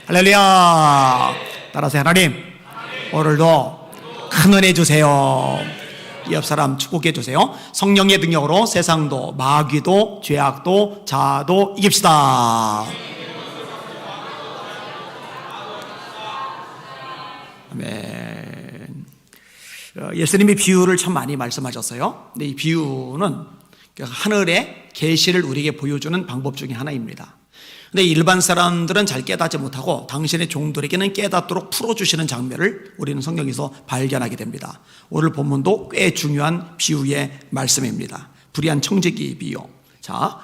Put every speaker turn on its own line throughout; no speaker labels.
할렐루야. 따라서 하나님, 오늘도 큰 은혜 주세요. 옆 사람 축복해 주세요. 성령의 능력으로 세상도 마귀도 죄악도 자아도 이깁시다. 아멘. 예수님이 비유를 참 많이 말씀하셨어요. 근데 이 비유는 하늘의 계시를 우리에게 보여주는 방법 중에 하나입니다. 근데 일반 사람들은 잘 깨닫지 못하고 당신의 종들에게는 깨닫도록 풀어주시는 장면을 우리는 성경에서 발견하게 됩니다. 오늘 본문도 꽤 중요한 비유의 말씀입니다. 불의한 청지기 비유. 자,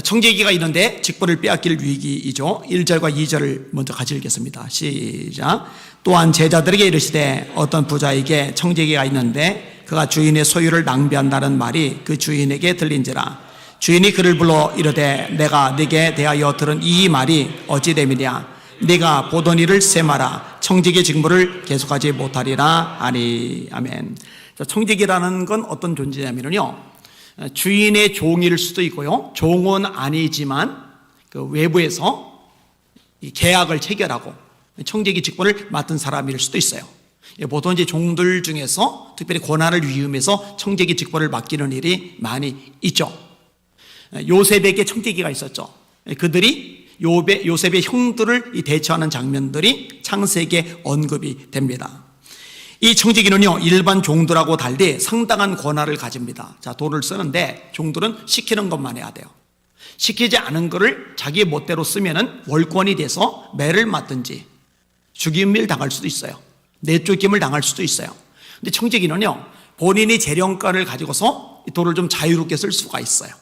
청지기가 있는데 직분을 빼앗길 위기이죠. 1절과 2절을 먼저 같이 읽겠습니다. 시작. 또한 제자들에게 이르시되 어떤 부자에게 청지기가 있는데 그가 주인의 소유를 낭비한다는 말이 그 주인에게 들린지라. 주인이 그를 불러 이르되 내가 네게 대하여 들은 이 말이 어찌 됨이냐. 네가 보던 일을 세마라. 청지기 직무를 계속하지 못하리라 하니. 아멘. 청지기라는 건 어떤 존재냐면요, 주인의 종일 수도 있고요, 종은 아니지만 그 외부에서 이 계약을 체결하고 청지기 직분을 맡은 사람일 수도 있어요. 보통 이제 종들 중에서 특별히 고난을 위임해서 청지기 직분을 맡기는 일이 많이 있죠. 요셉에게 청지기가 있었죠. 그들이 요셉의 형들을 대처하는 장면들이 창세기에 언급이 됩니다. 이 청지기는요, 일반 종들하고 달리 상당한 권한을 가집니다. 자, 돈을 쓰는데 종들은 시키는 것만 해야 돼요. 시키지 않은 것을 자기 멋대로 쓰면은 월권이 돼서 매를 맞든지 죽임을 당할 수도 있어요. 내쫓김을 당할 수도 있어요. 근데 청지기는요, 본인이 재량권을 가지고서 돈을 좀 자유롭게 쓸 수가 있어요.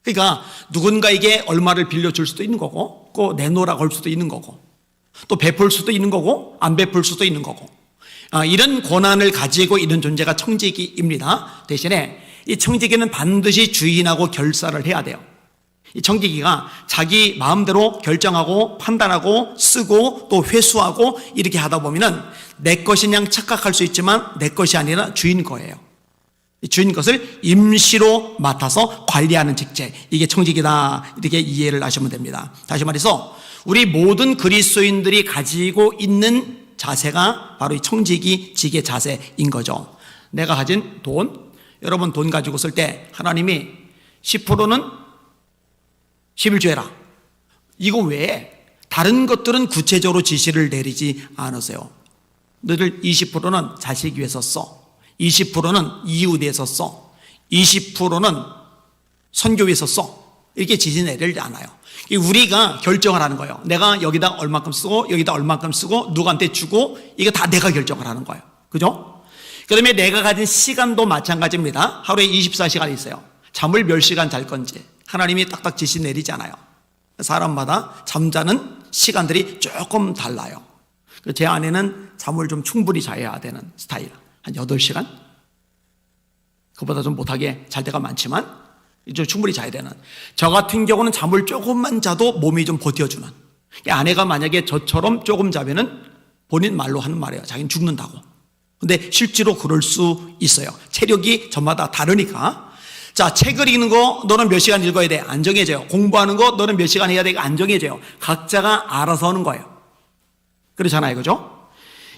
그러니까 누군가에게 얼마를 빌려줄 수도 있는 거고, 또 내놓으라고 할 수도 있는 거고, 또 베풀 수도 있는 거고, 안 베풀 수도 있는 거고, 이런 권한을 가지고 있는 존재가 청지기입니다. 대신에 이 청지기는 반드시 주인하고 결사를 해야 돼요. 이 청지기가 자기 마음대로 결정하고 판단하고 쓰고 또 회수하고 이렇게 하다 보면은 내 것인 양 착각할 수 있지만 내 것이 아니라 주인 거예요. 주인 것을 임시로 맡아서 관리하는 직책, 이게 청지기다, 이렇게 이해를 하시면 됩니다. 다시 말해서 우리 모든 그리스도인들이 가지고 있는 자세가 바로 이 청지기 직의 자세인 거죠. 내가 가진 돈, 여러분 돈 가지고 쓸 때 하나님이 10%는 11조 해라, 이거 외에 다른 것들은 구체적으로 지시를 내리지 않으세요. 너희들 20%는 자식 위해서 써, 20%는 이웃 위해서 써, 20%는 선교 위해서 써, 이렇게 지시 내리지 않아요. 우리가 결정을 하는 거예요. 내가 여기다 얼마큼 쓰고 여기다 얼마큼 쓰고 누구한테 주고, 이거 다 내가 결정을 하는 거예요. 그죠? 그 다음에 내가 가진 시간도 마찬가지입니다. 하루에 24시간이 있어요. 잠을 몇 시간 잘 건지 하나님이 딱딱 지시 내리지 않아요. 사람마다 잠자는 시간들이 조금 달라요. 제 아내는 잠을 좀 충분히 자야 되는 스타일, 한 8시간? 그보다 좀 못하게 잘 때가 많지만 좀 충분히 자야 되는. 저 같은 경우는 잠을 조금만 자도 몸이 좀 버텨주는. 아내가 만약에 저처럼 조금 자면은 본인 말로 하는 말이에요. 자기는 죽는다고. 근데 실제로 그럴 수 있어요. 체력이 저마다 다르니까. 자, 책을 읽는 거 너는 몇 시간 읽어야 돼, 안 정해져요. 공부하는 거 너는 몇 시간 해야 돼, 안 정해져요. 각자가 알아서 하는 거예요. 그렇잖아요. 그죠?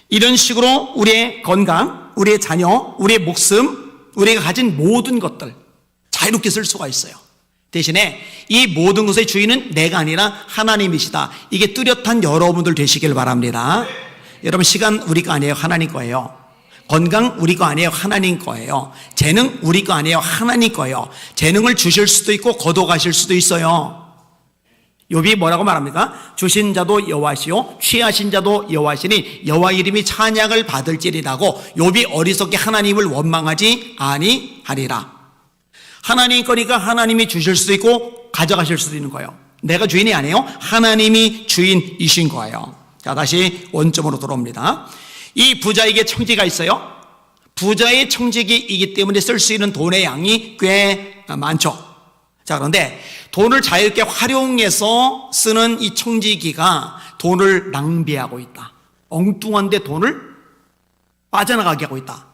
이런 식으로 우리의 건강, 우리의 자녀, 우리의 목숨, 우리가 가진 모든 것들 자유롭게 쓸 수가 있어요. 대신에 이 모든 것의 주인은 내가 아니라 하나님이시다. 이게 뚜렷한 여러분들 되시길 바랍니다. 여러분, 시간 우리 거 아니에요. 하나님 거예요. 건강 우리 거 아니에요. 하나님 거예요. 재능 우리 거 아니에요. 하나님 거예요. 재능을 주실 수도 있고 거둬가실 수도 있어요. 욥이 뭐라고 말합니까? 주신 자도 여호와시요 취하신 자도 여호와시니 여호와 이름이 찬양을 받을지리라고. 욥이 어리석게 하나님을 원망하지 아니하리라. 하나님 거니까 하나님이 주실 수도 있고 가져가실 수도 있는 거예요. 내가 주인이 아니에요. 하나님이 주인이신 거예요. 자, 다시 원점으로 돌아옵니다. 이 부자에게 청지기가 있어요. 부자의 청지기이기 때문에 쓸 수 있는 돈의 양이 꽤 많죠. 자, 그런데 돈을 자유롭게 활용해서 쓰는 이 청지기가 돈을 낭비하고 있다. 엉뚱한데 돈을 빠져나가게 하고 있다.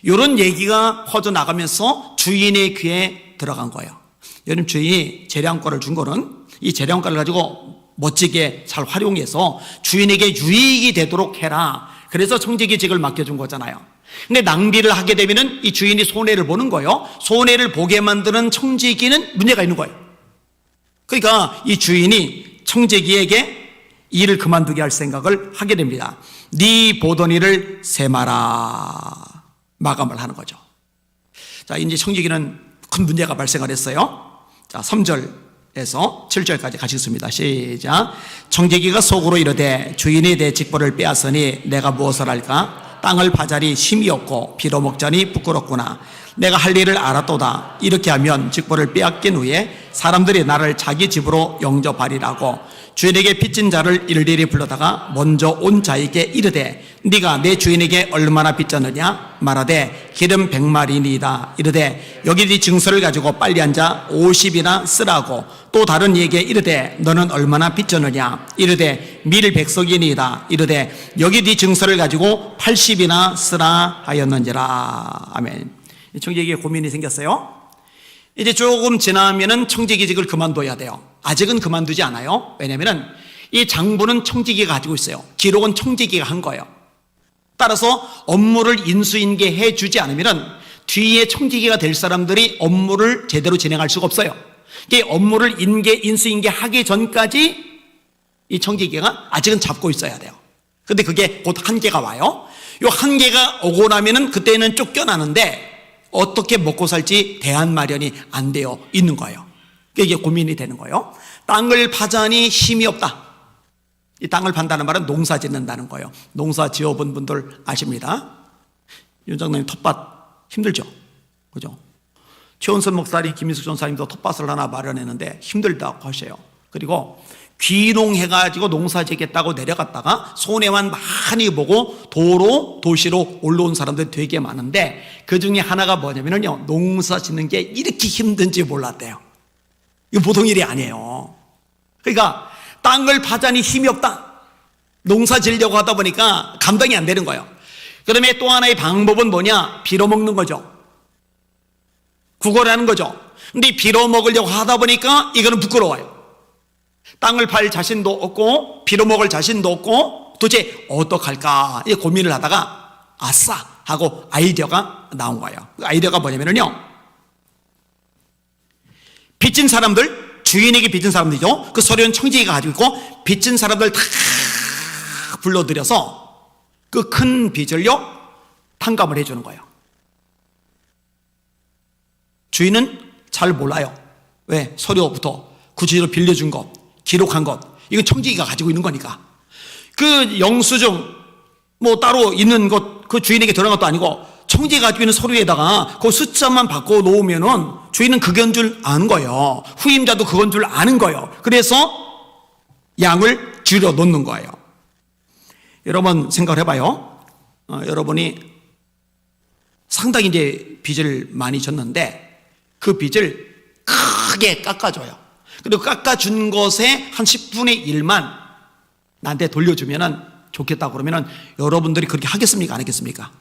이런 얘기가 퍼져나가면서 주인의 귀에 들어간 거예요. 여러분, 주인이 재량권을 준 거는 이 재량권을 가지고 멋지게 잘 활용해서 주인에게 유익이 되도록 해라. 그래서 청지기직을 맡겨준 거잖아요. 근데 낭비를 하게 되면은 이 주인이 손해를 보는 거예요. 손해를 보게 만드는 청지기는 문제가 있는 거예요. 그러니까 이 주인이 청지기에게 일을 그만두게 할 생각을 하게 됩니다. 네 보던 일을 세마라. 마감을 하는 거죠. 자, 이제 청지기는 큰 문제가 발생을 했어요. 자, 3절에서 7절까지 같이 읽습니다. 시작. 청지기가 속으로 이르되 주인이 내 직보를 빼앗으니 내가 무엇을 할까? 땅을 파자니 힘이 없고 빌어먹자니 부끄럽구나. 내가 할 일을 알았도다. 이렇게 하면 직보를 빼앗긴 후에 사람들이 나를 자기 집으로 영접하리라고 주인에게 빚진 자를 일일이 불러다가 먼저 온 자에게 이르되 네가 내 주인에게 얼마나 빚졌느냐? 말하되 기름 100마리니이다. 이르되 여기 네 증서를 가지고 빨리 앉아 50이나 쓰라고. 또 다른 이에게 이르되 너는 얼마나 빚졌느냐? 이르되 밀 100석이니이다. 이르되 여기 네 증서를 가지고 80이나 쓰라 하였는지라. 아멘. 청지기에게 고민이 생겼어요. 이제 조금 지나면은 청지기직을 그만둬야 돼요. 아직은 그만두지 않아요. 왜냐면은 이 장부는 청지기가 가지고 있어요. 기록은 청지기가 한 거예요. 따라서 업무를 인수인계해 주지 않으면은 뒤에 청지기가 될 사람들이 업무를 제대로 진행할 수가 없어요. 이 업무를 인수인계하기 전까지 이 청지기가 아직은 잡고 있어야 돼요. 근데 그게 곧 한계가 와요. 요 한계가 오고 나면은 그때는 쫓겨나는데 어떻게 먹고 살지 대안 마련이 안 되어 있는 거예요. 이게 고민이 되는 거예요. 땅을 파자니 힘이 없다. 이 땅을 판다는 말은 농사 짓는다는 거예요. 농사 지어본 분들 아십니다. 윤 장로님 텃밭 힘들죠? 그죠? 최원선 목사님, 김민숙 전사님도 텃밭을 하나 마련했는데 힘들다고 하셔요. 그리고 귀농해가지고 농사 짓겠다고 내려갔다가 손해만 많이 보고 도시로 올라온 사람들이 되게 많은데 그 중에 하나가 뭐냐면요, 농사 짓는 게 이렇게 힘든지 몰랐대요. 이거 보통 일이 아니에요. 그러니까 땅을 파자니 힘이 없다. 농사 지으려고 하다 보니까 감당이 안 되는 거예요. 그다음에 또 하나의 방법은 뭐냐? 빌어먹는 거죠. 구걸하는 거죠. 근데 빌어먹으려고 하다 보니까 이거는 부끄러워요. 땅을 팔 자신도 없고 빌어먹을 자신도 없고 도대체 어떡할까 고민을 하다가 아싸 하고 아이디어가 나온 거예요. 그 아이디어가 뭐냐면요, 빚진 사람들, 주인에게 빚진 사람들이죠. 그 서류는 청지기가 가지고 있고 빚진 사람들 다 불러들여서 그 큰 빚을요 탕감을 해주는 거예요. 주인은 잘 몰라요. 왜? 서류부터 구체적으로 빌려준 것, 기록한 것, 이건 청지기가 가지고 있는 거니까. 그 영수증 뭐 따로 있는 것 그 주인에게 들어간 것도 아니고 청지기가 가지고 있는 서류에다가 그 숫자만 바꿔 놓으면은 주인은 그건 줄 아는 거예요. 후임자도 그건 줄 아는 거예요. 그래서 양을 줄여 놓는 거예요. 여러분 생각을 해봐요. 여러분이 상당히 이제 빚을 많이 졌는데 그 빚을 크게 깎아줘요. 그리고 깎아준 것에 한 10분의 1만 나한테 돌려주면은 좋겠다 그러면은 여러분들이 그렇게 하겠습니까? 안 하겠습니까?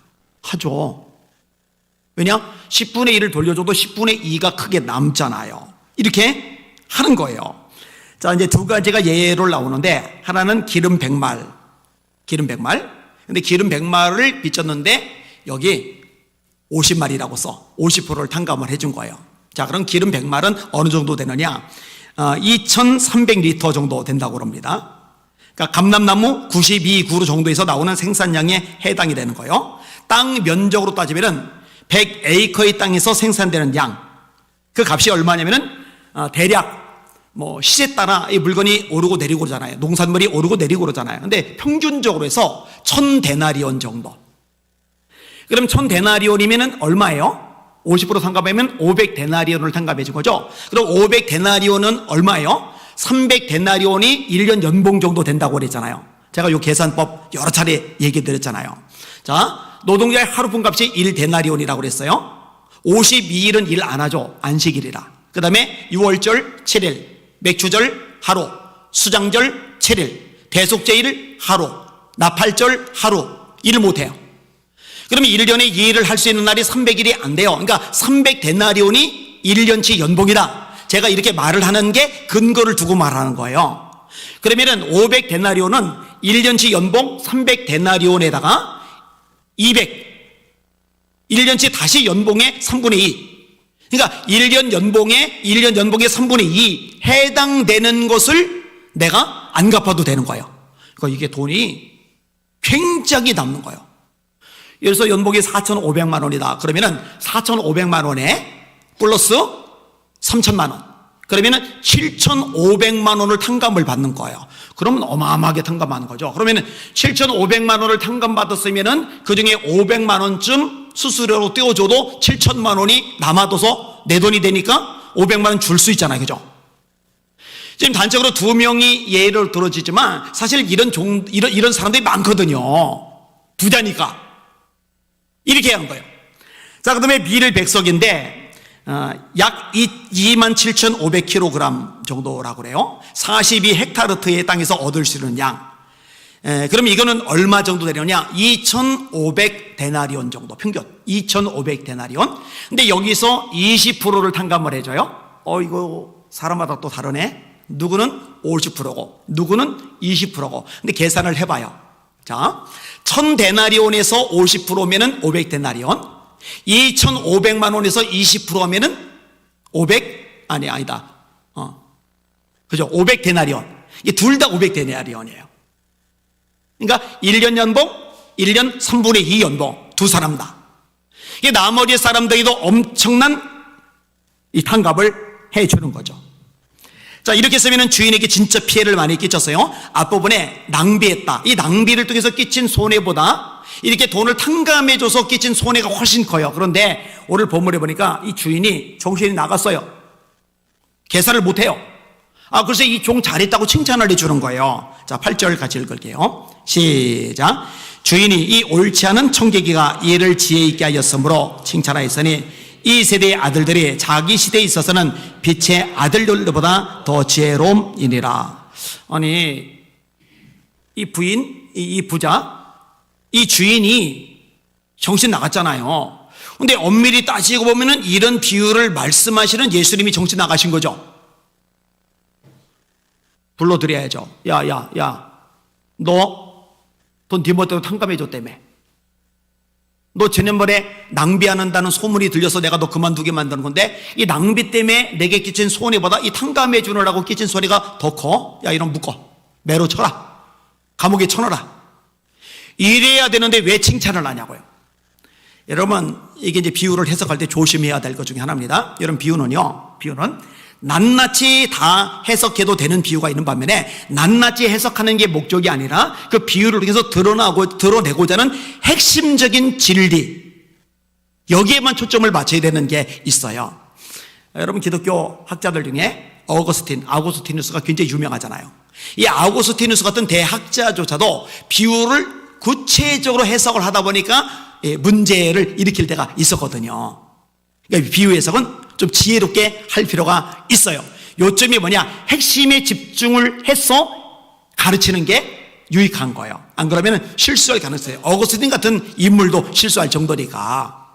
하죠. 왜냐? 10분의 1을 돌려줘도 10분의 2가 크게 남잖아요. 이렇게 하는 거예요. 자, 이제 두 가지가 예로 나오는데 하나는 기름 100말. 근데 기름 100말을 빚졌는데 여기 50말이라고 써. 50%를 탕감을 해준 거예요. 자, 그럼 기름 100말은 어느 정도 되느냐? 2,300리터 정도 된다고 합니다. 그러니까 감람나무 92그루 정도에서 나오는 생산량에 해당이 되는 거예요. 땅 면적으로 따지면은 100에이커의 땅에서 생산되는 양, 그 값이 얼마냐면은 대략 뭐 시세 따라 이 물건이 오르고 내리고 그러잖아요. 농산물이 오르고 내리고 그러잖아요. 근데 평균적으로 해서 1000데나리온 정도. 그럼 1000데나리온이면은 얼마예요? 50% 탕감하면 500데나리온을 탕감해 준 거죠. 그럼 500데나리온은 얼마예요? 300데나리온이 1년 연봉 정도 된다고 그랬잖아요. 제가 이 계산법 여러 차례 얘기 드렸잖아요. 자, 노동자의 하루분 값이 1데나리온이라고 그랬어요. 52일은 일 안 하죠. 안식일이라. 그 다음에 6월절 7일, 맥추절 하루, 수장절 7일, 대속제일 하루, 나팔절 하루, 일 못해요. 그러면 1년에 이 일을 할 수 있는 날이 300일이 안 돼요. 그러니까 300데나리온이 1년치 연봉이다. 제가 이렇게 말을 하는 게 근거를 두고 말하는 거예요. 그러면은 500데나리온은 1년치 연봉 300데나리온에다가 1년치 다시 연봉의 3분의 2. 그러니까 1년 연봉의 3분의 2 해당되는 것을 내가 안 갚아도 되는 거예요. 그러니까 이게 돈이 굉장히 남는 거예요. 예를 들어서 연봉이 4,500만 원이다. 그러면은 4,500만 원에 플러스 3,000만 원. 그러면은 7,500만 원을 탕감을 받는 거예요. 그러면 어마어마하게 탕감하는 거죠. 그러면은 7,500만 원을 탕감받았으면은 그 중에 500만 원쯤 수수료로 떼어줘도 7,000만 원이 남아둬서 내 돈이 되니까 500만 원 줄 수 있잖아요. 그죠? 지금 단적으로 두 명이 예를 들어지지만 사실 이런 사람들이 많거든요. 부자니까. 이렇게 하는 거예요. 자, 그 다음에 밀을 100석인데, 약 27,500kg 정도라고 그래요. 42헥타르트의 땅에서 얻을 수 있는 양. 그럼 이거는 얼마 정도 되느냐? 2,500데나리온 정도, 평균. 2,500데나리온. 근데 여기서 20%를 탕감을 해줘요. 이거 사람마다 또 다르네. 누구는 50%고, 누구는 20%고. 근데 계산을 해봐요. 자, 1,000데나리온에서 50%면은 500데나리온. 2,500만 원에서 20%하면은 500, 그죠? 500데나리온. 이게 둘 다 500데나리온이에요. 그러니까 1년 연봉, 1년 3분의 2 연봉. 두 사람 다. 이게 나머지 사람들도 엄청난 이 탕감을 해주는 거죠. 자, 이렇게 쓰면은 주인에게 진짜 피해를 많이 끼쳤어요. 앞부분에 낭비했다. 이 낭비를 통해서 끼친 손해보다 이렇게 돈을 탕감해줘서 끼친 손해가 훨씬 커요. 그런데 오늘 본문에 보니까 이 주인이 정신이 나갔어요. 계산을 못해요. 그래서 이 종 잘했다고 칭찬을 해주는 거예요. 자, 8절 같이 읽을게요. 시작. 주인이 이 옳지 않은 청지기가 이를 지혜 있게 하였으므로 칭찬하였으니 이 세대의 아들들이 자기 시대에 있어서는 빛의 아들들보다 더 지혜로움이니라. 아니, 이 부인, 이 부자, 이 주인이 정신 나갔잖아요. 근데 엄밀히 따지고 보면은 이런 비유를 말씀하시는 예수님이 정신 나가신 거죠. 불러드려야죠. 야, 너 돈 디모데로 탕감해줬다며. 너 지난번에 낭비한다는 소문이 들려서 내가 너 그만두게 만드는 건데 이 낭비 때문에 내게 끼친 손해보다 이 탕감해 주느라고 끼친 손해가 더 커. 야, 이런 묶어. 매로 쳐라. 감옥에 쳐넣어라. 이래야 되는데 왜 칭찬을 하냐고요. 여러분, 이게 이제 비유를 해석할 때 조심해야 될 것 중에 하나입니다. 여러분, 비유는 낱낱이 다 해석해도 되는 비유가 있는 반면에 낱낱이 해석하는 게 목적이 아니라 그 비유를 통해서 드러내고자 하는 핵심적인 진리, 여기에만 초점을 맞춰야 되는 게 있어요. 여러분, 기독교 학자들 중에 아우구스티누스가 굉장히 유명하잖아요. 이 아우구스티누스 같은 대학자조차도 비유를 구체적으로 해석을 하다 보니까 문제를 일으킬 때가 있었거든요. 그러니까 비유 해석은 좀 지혜롭게 할 필요가 있어요. 요점이 뭐냐? 핵심에 집중을 해서 가르치는 게 유익한 거예요. 안 그러면 실수할 가능성이 있어요. 어거스틴 같은 인물도 실수할 정도니까.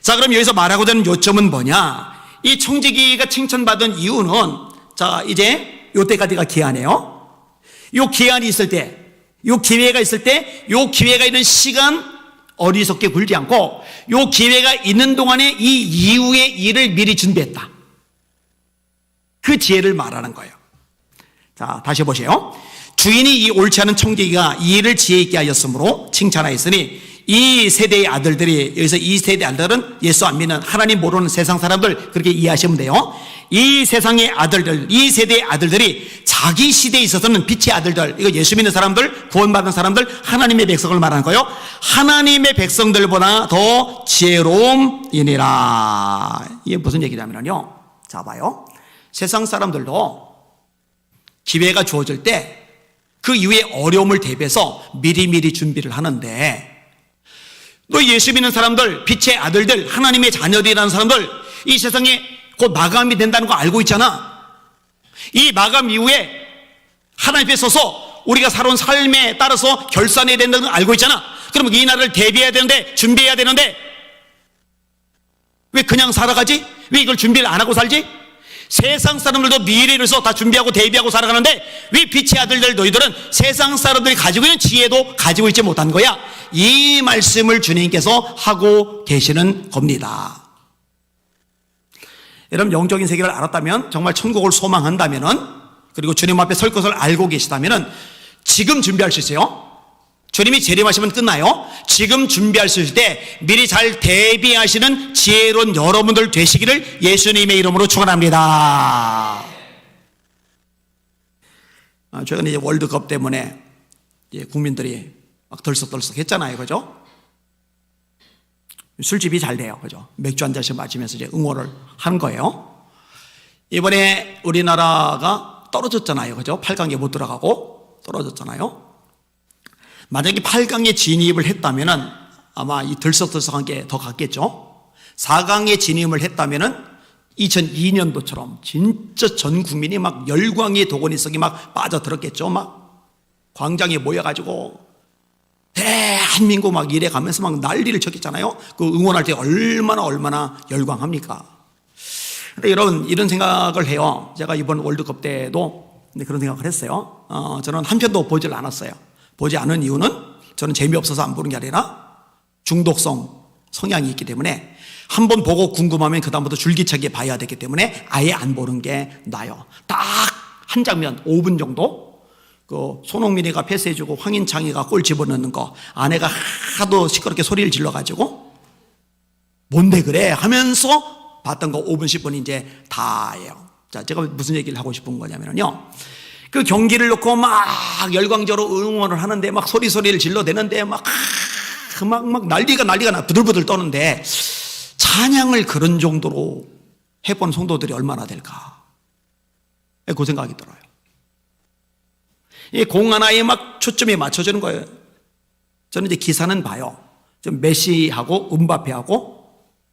자, 그럼 여기서 말하고자 하는 요점은 뭐냐? 이 청지기가 칭찬받은 이유는, 자, 이제 요때까지가 기한이에요. 요 기한이 있을 때, 요 기회가 있을 때, 요 기회가 있는 시간 어리석게 굴지 않고 요 기회가 있는 동안에 이 이후의 일을 미리 준비했다. 그 지혜를 말하는 거예요. 자, 다시 보세요. 주인이 이 옳지 않은 청지기가 이 일을 지혜 있게 하였으므로 칭찬하였으니 이 세대의 아들들이, 여기서 이 세대의 아들은 예수 안 믿는 하나님 모르는 세상 사람들, 그렇게 이해하시면 돼요. 이 세상의 아들들, 이 세대의 아들들이 자기 시대에 있어서는 빛의 아들들, 이거 예수 믿는 사람들, 구원받은 사람들, 하나님의 백성을 말하는 거예요. 하나님의 백성들보다 더 지혜로움이니라. 이게 무슨 얘기냐면요, 자, 봐요. 세상 사람들도 기회가 주어질 때 그 이후에 어려움을 대비해서 미리미리 준비를 하는데, 너 예수 믿는 사람들, 빛의 아들들, 하나님의 자녀들이라는 사람들, 이 세상에 곧 마감이 된다는 거 알고 있잖아. 이 마감 이후에 하나님 앞에 서서 우리가 살아온 삶에 따라서 결산해야 된다는 거 알고 있잖아. 그럼 이 날을 대비해야 되는데, 준비해야 되는데 왜 그냥 살아가지? 왜 이걸 준비를 안 하고 살지? 세상 사람들도 미래를 위해서 다 준비하고 대비하고 살아가는데 왜 빛의 아들들 너희들은 세상 사람들이 가지고 있는 지혜도 가지고 있지 못한 거야? 이 말씀을 주님께서 하고 계시는 겁니다. 여러분, 영적인 세계를 알았다면, 정말 천국을 소망한다면은, 그리고 주님 앞에 설 것을 알고 계시다면은 지금 준비할 수 있어요. 주님이 재림하시면 끝나요. 지금 준비할 수 있을 때 미리 잘 대비하시는 지혜로운 여러분들 되시기를 예수님의 이름으로 축원합니다. 최근에 이제 월드컵 때문에 국민들이 막 덜썩덜썩 했잖아요. 그죠? 술집이 잘 돼요. 그죠? 맥주 한 잔씩 마시면서 이제 응원을 한 거예요. 이번에 우리나라가 떨어졌잖아요. 그죠? 8강에 못 들어가고 떨어졌잖아요. 만약에 8강에 진입을 했다면은 아마 이 들썩들썩한 게 더 갔겠죠. 4강에 진입을 했다면은 2002년도처럼 진짜 전 국민이 막 열광의 도가니석이 막 빠져들었겠죠. 막 광장에 모여가지고 대한민국 막 이래 가면서 막 난리를 쳤겠잖아요. 그 응원할 때 얼마나 열광합니까? 근데 여러분, 이런 생각을 해요. 제가 이번 월드컵 때도 그런 생각을 했어요. 저는 한 편도 보질 않았어요. 보지 않은 이유는 저는 재미없어서 안 보는 게 아니라 중독성 성향이 있기 때문에 한 번 보고 궁금하면 그다음부터 줄기차게 봐야 되기 때문에 아예 안 보는 게 나아요. 딱 한 장면 5분 정도, 그 손흥민이가 패스해주고 황인창이가 골 집어넣는 거, 아내가 하도 시끄럽게 소리를 질러가지고 뭔데 그래 하면서 봤던 거 5분 10분 이제 다예요. 자, 제가 무슨 얘기를 하고 싶은 거냐면요, 그 경기를 놓고 막 열광적으로 응원을 하는데 막 소리를 질러대는데 막 난리가 나 부들부들 떠는데 찬양을 그런 정도로 해본 성도들이 얼마나 될까? 그 생각이 들어요. 이 공 하나에 막 초점이 맞춰지는 거예요. 저는 이제 기사는 봐요. 좀 메시하고 음바페하고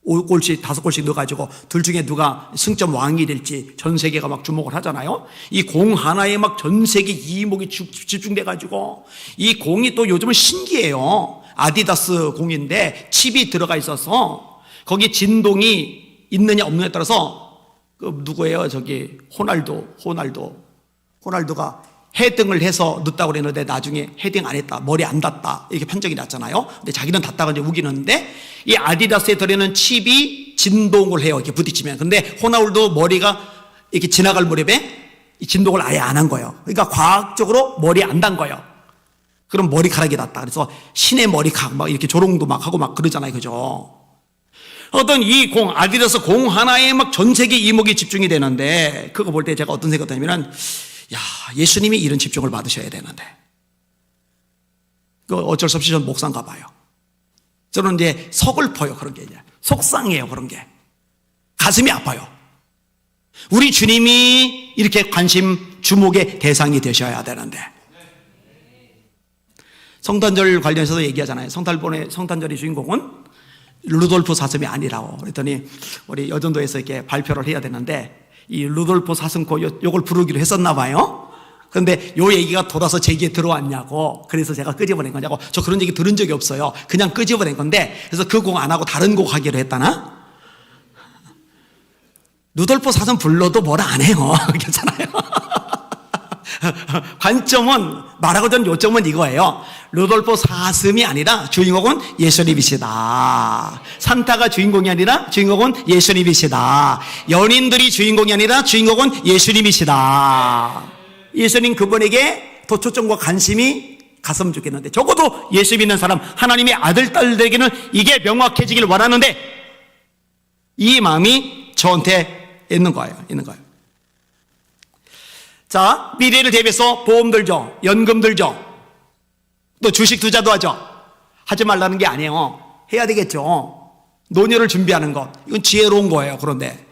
5골씩 5골씩 넣어가지고 둘 중에 누가 승점 왕이 될지 전 세계가 막 주목을 하잖아요. 이 공 하나에 막 전 세계 이목이 집중돼가지고, 이 공이 또 요즘은 신기해요. 아디다스 공인데 칩이 들어가 있어서 거기 진동이 있느냐 없느냐에 따라서 그 누구예요? 저기 호날두가 헤딩을 해서 넣었다고 그랬는데 나중에 헤딩 안 했다, 머리 안 닿았다, 이렇게 판정이 났잖아요. 근데 자기는 닿다고 이제 우기는데, 이 아디다스에 들어있는 칩이 진동을 해요, 이렇게 부딪히면. 근데 호날두 머리가 이렇게 지나갈 무렵에 이 진동을 아예 안 한 거예요. 그러니까 과학적으로 머리 안 닿은 거예요. 그럼 머리카락이 닿다. 그래서 신의 머리카락 막 이렇게 조롱도 막 하고 막 그러잖아요. 그죠? 어떤 이 공, 아디다스 공 하나에 막 전 세계 이목이 집중이 되는데, 그거 볼 때 제가 어떤 생각이 드냐면은, 야, 예수님이 이런 집중을 받으셔야 되는데. 그 어쩔 수 없이 전 목사인가 봐요. 저는 이제 서글퍼요, 그런 게. 속상해요, 그런 게. 가슴이 아파요. 우리 주님이 이렇게 관심, 주목의 대상이 되셔야 되는데. 성탄절 관련해서도 얘기하잖아요. 성탄절의 주인공은 루돌프 사슴이 아니라고. 그랬더니 우리 여전도에서 이렇게 발표를 해야 되는데, 이 루돌프 사슴코 요걸 부르기로 했었나 봐요. 그런데 요 얘기가 돌아서 제 귀에 들어왔냐고, 그래서 제가 끄집어낸 거냐고. 저 그런 얘기 들은 적이 없어요. 그냥 끄집어낸 건데, 그래서 그 곡 안 하고 다른 곡 하기로 했다나? 루돌프 사슴 불러도 뭐라 안 해요. 괜찮아요. 관점은, 말하고 전 요점은 이거예요. 루돌프 사슴이 아니라 주인공은 예수님이시다. 산타가 주인공이 아니라 주인공은 예수님이시다. 연인들이 주인공이 아니라 주인공은 예수님이시다. 예수님 그분에게 더 초점과 관심이 갔으면 좋겠는데, 적어도 예수 믿는 사람, 하나님의 아들, 딸들에게는 이게 명확해지길 원하는데, 이 마음이 저한테 있는 거예요. 자, 미래를 대비해서 보험 들죠, 연금 들죠, 또 주식 투자도 하죠. 하지 말라는 게 아니에요. 해야 되겠죠. 노년을 준비하는 것, 이건 지혜로운 거예요. 그런데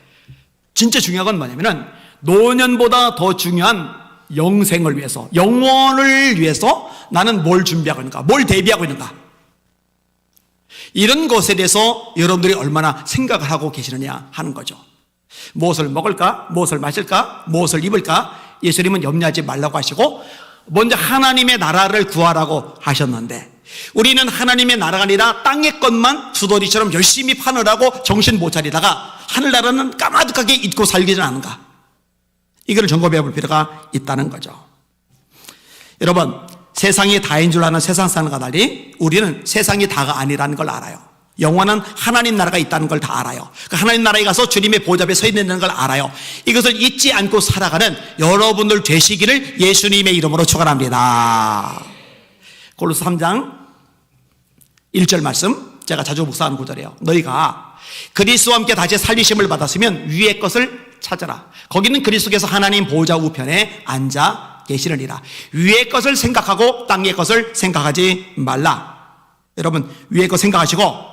진짜 중요한 건 뭐냐면은, 노년보다 더 중요한 영생을 위해서, 영원을 위해서 나는 뭘 준비하고 있는가, 뭘 대비하고 있는가, 이런 것에 대해서 여러분들이 얼마나 생각을 하고 계시느냐 하는 거죠. 무엇을 먹을까, 무엇을 마실까, 무엇을 입을까, 예수님은 염려하지 말라고 하시고 먼저 하나님의 나라를 구하라고 하셨는데, 우리는 하나님의 나라가 아니라 땅의 것만 두더지처럼 열심히 파느라고 정신 못 차리다가 하늘나라는 까마득하게 잊고 살기는 않은가. 이걸 점검해 볼 필요가 있다는 거죠. 여러분, 세상이 다인 줄 아는 세상 사람과 달리 우리는 세상이 다가 아니라는 걸 알아요. 영원한 하나님 나라가 있다는 걸 다 알아요. 그 하나님 나라에 가서 주님의 보좌 앞에 서 있는 걸 알아요. 이것을 잊지 않고 살아가는 여러분들 되시기를 예수님의 이름으로 축원합니다. 골로새 3장 1절 말씀, 제가 자주 묵상하는 구절이에요. 너희가 그리스도와 함께 다시 살리심을 받았으면 위의 것을 찾아라. 거기는 그리스도께서 하나님 보좌 우편에 앉아 계시느니라. 위의 것을 생각하고 땅의 것을 생각하지 말라. 여러분, 위의 것 생각하시고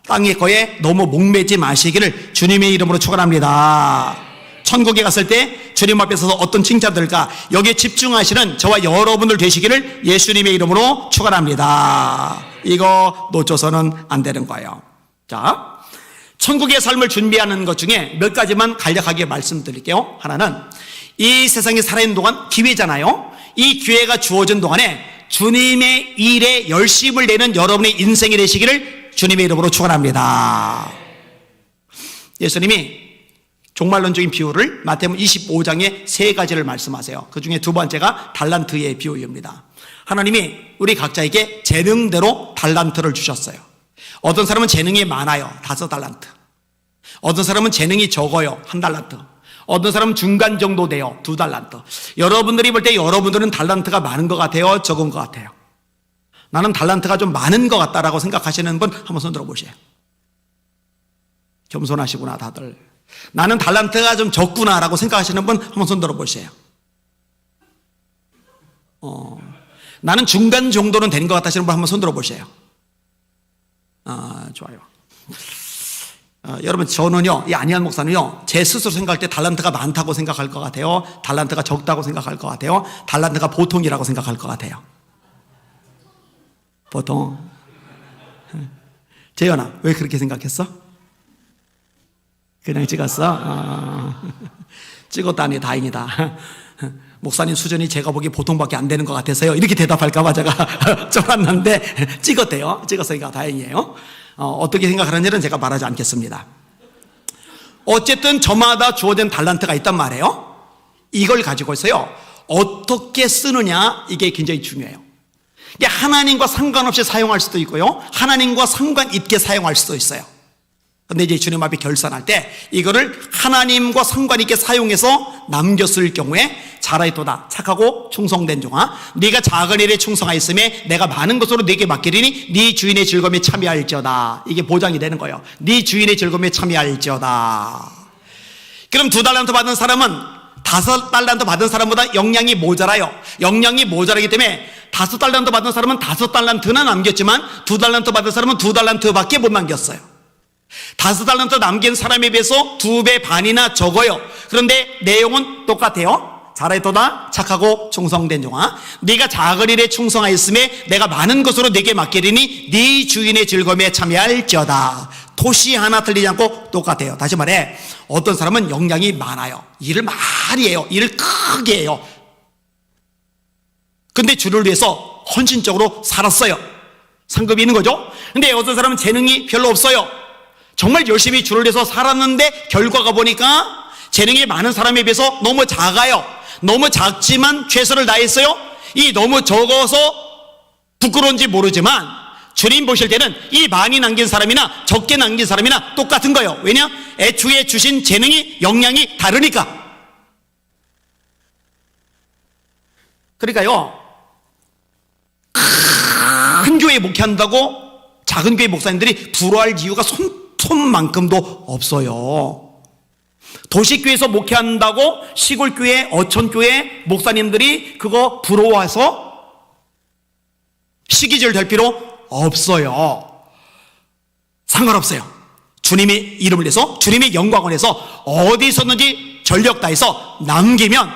땅의 거에 너무 목매지 마시기를 주님의 이름으로 축원합니다. 천국에 갔을 때 주님 앞에 서서 어떤 칭찬들까, 여기에 집중하시는 저와 여러분들 되시기를 예수님의 이름으로 축원합니다. 이거 놓쳐서는 안 되는 거예요. 자, 천국의 삶을 준비하는 것 중에 몇 가지만 간략하게 말씀드릴게요. 하나는 이 세상에 살아있는 동안 기회잖아요. 이 기회가 주어진 동안에 주님의 일에 열심을 내는 여러분의 인생이 되시기를 주님의 이름으로 축원합니다. 예수님이 종말론적인 비유를 마태복음 25장에 세 가지를 말씀하세요. 그 중에 두 번째가 달란트의 비유입니다. 하나님이 우리 각자에게 재능대로 달란트를 주셨어요. 어떤 사람은 재능이 많아요. 5달란트. 어떤 사람은 재능이 적어요. 1달란트. 어떤 사람은 중간 정도 돼요. 2달란트. 여러분들이 볼 때 여러분들은 달란트가 많은 것 같아요? 적은 것 같아요? 나는 달란트가 좀 많은 것 같다라고 생각하시는 분 한번 손 들어보세요. 겸손하시구나 다들. 나는 달란트가 좀 적구나라고 생각하시는 분 한번 손 들어보세요. 나는 중간 정도는 된 것 같다 하시는 분 한번 손 들어보세요. 좋아요. 여러분, 저는요, 이 안희한 목사는요, 제 스스로 생각할 때 달란트가 많다고 생각할 것 같아요? 달란트가 적다고 생각할 것 같아요? 달란트가 보통이라고 생각할 것 같아요? 보통. 재현아, 왜 그렇게 생각했어? 그냥 찍었어? 찍었다니 다행이다. 목사님 수준이 제가 보기에 보통밖에 안 되는 것 같아서요, 이렇게 대답할까봐 제가 쫄았는데 찍었대요. 찍었으니까 다행이에요. 어떻게 생각하는지는 제가 말하지 않겠습니다. 어쨌든 저마다 주어진 달란트가 있단 말이에요. 이걸 가지고 있어요. 어떻게 쓰느냐, 이게 굉장히 중요해요. 이게 하나님과 상관없이 사용할 수도 있고요, 하나님과 상관 있게 사용할 수도 있어요. 근데 이제 주님 앞에 결산할 때 이거를 하나님과 상관 있게 사용해서 남겼을 경우에 잘하였도다 착하고 충성된 종아, 네가 작은 일에 충성하였음에 내가 많은 것으로 네게 맡기리니 네 주인의 즐거움에 참여할지어다. 이게 보장이 되는 거예요. 네 주인의 즐거움에 참여할지어다. 그럼 2달란트 받은 사람은 5달란트 받은 사람보다 역량이 모자라요. 역량이 모자라기 때문에 5달란트 받은 사람은 5달란트나 남겼지만 2달란트 받은 사람은 2달란트밖에 못 남겼어요. 5달란트 남긴 사람에 비해서 2배 반이나 적어요. 그런데 내용은 똑같아요. 잘했도다 착하고 충성된 종아, 네가 작은 일에 충성하였음에 내가 많은 것으로 네게 맡기리니 네 주인의 즐거움에 참여할지어다. 토시 하나 틀리지 않고 똑같아요. 다시 말해, 어떤 사람은 역량이 많아요. 일을 많이 해요. 일을 크게 해요. 근데 주를 위해서 헌신적으로 살았어요. 상급이 있는 거죠. 근데 어떤 사람은 재능이 별로 없어요. 정말 열심히 주를 위해서 살았는데 결과가 보니까 재능이 많은 사람에 비해서 너무 작아요. 너무 작지만 최선을 다했어요. 이 너무 적어서 부끄러운지 모르지만 주님 보실 때는 이 많이 남긴 사람이나 적게 남긴 사람이나 똑같은 거예요. 왜냐? 애초에 주신 재능이, 역량이 다르니까. 그러니까요, 큰 교회 목회한다고 작은 교회 목사님들이 부러워할 이유가 손만큼도 없어요. 도시교회에서 목회한다고 시골교회, 어촌교회 목사님들이 그거 부러워해서 시기질 될 필요 없어요. 상관없어요. 주님의 이름을 내서, 주님의 영광을 내서 어디서든지 전력 다해서 남기면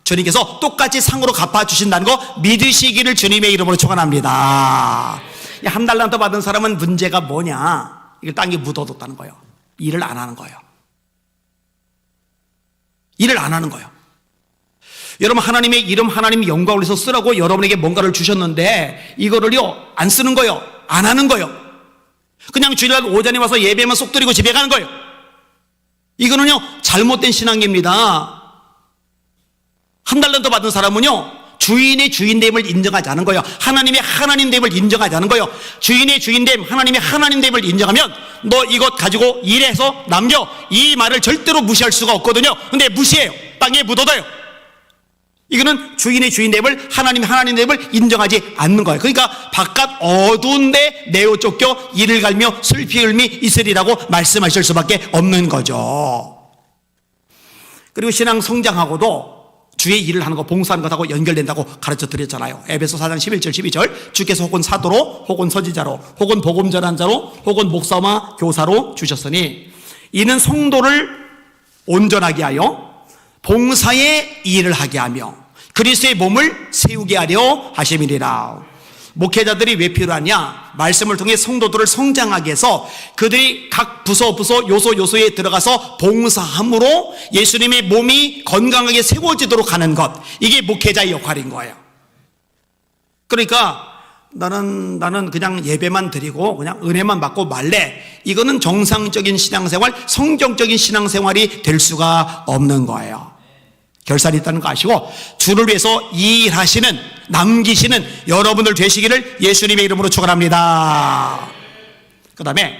주님께서 똑같이 상으로 갚아주신다는 거 믿으시기를 주님의 이름으로 축원합니다. 1달란트 받은 사람은 문제가 뭐냐? 이걸 땅에 묻어뒀다는 거예요. 일을 안 하는 거예요. 일을 안 하는 거예요. 여러분, 하나님의 이름, 하나님의 영광을 위해서 쓰라고 여러분에게 뭔가를 주셨는데 이거를요 안 쓰는 거예요. 안 하는 거예요. 그냥 주일날 오전에 와서 예배만 쏙 드리고 집에 가는 거예요. 이거는요 잘못된 신앙입니다. 한 달란트 받은 사람은요, 주인의 주인됨을 인정하지 않은 거예요. 하나님의 하나님됨을 인정하지 않은 거예요. 주인의 주인됨, 하나님의 하나님됨을 인정하면 너 이것 가지고 일해서 남겨, 이 말을 절대로 무시할 수가 없거든요. 근데 무시해요. 땅에 묻어둬요. 이거는 주인의 주인됨을, 하나님의 하나님됨을 인정하지 않는 거예요. 그러니까 바깥 어두운데 내어 쫓겨 이를 갈며 슬피 흘미 있으리라고 말씀하실 수밖에 없는 거죠. 그리고 신앙 성장하고도 주의 일을 하는 거, 봉사하는 것하고 연결된다고 가르쳐 드렸잖아요. 에베소 4장 11절 12절 주께서 혹은 사도로 혹은 선지자로 혹은 복음 전한 자로 혹은 목사와 교사로 주셨으니 이는 성도를 온전하게 하여 봉사의 일을 하게 하며 그리스도의 몸을 세우게 하려 하심이니라. 목회자들이 왜 필요하냐? 말씀을 통해 성도들을 성장하게 해서 그들이 각 부서 요소에 들어가서 봉사함으로 예수님의 몸이 건강하게 세워지도록 하는 것, 이게 목회자의 역할인 거예요. 그러니까 나는 그냥 예배만 드리고 그냥 은혜만 받고 말래, 이거는 정상적인 신앙생활, 성경적인 신앙생활이 될 수가 없는 거예요. 결산이 있다는 거 아시고 주를 위해서 일하시는, 남기시는 여러분들 되시기를 예수님의 이름으로 축원합니다. 그 다음에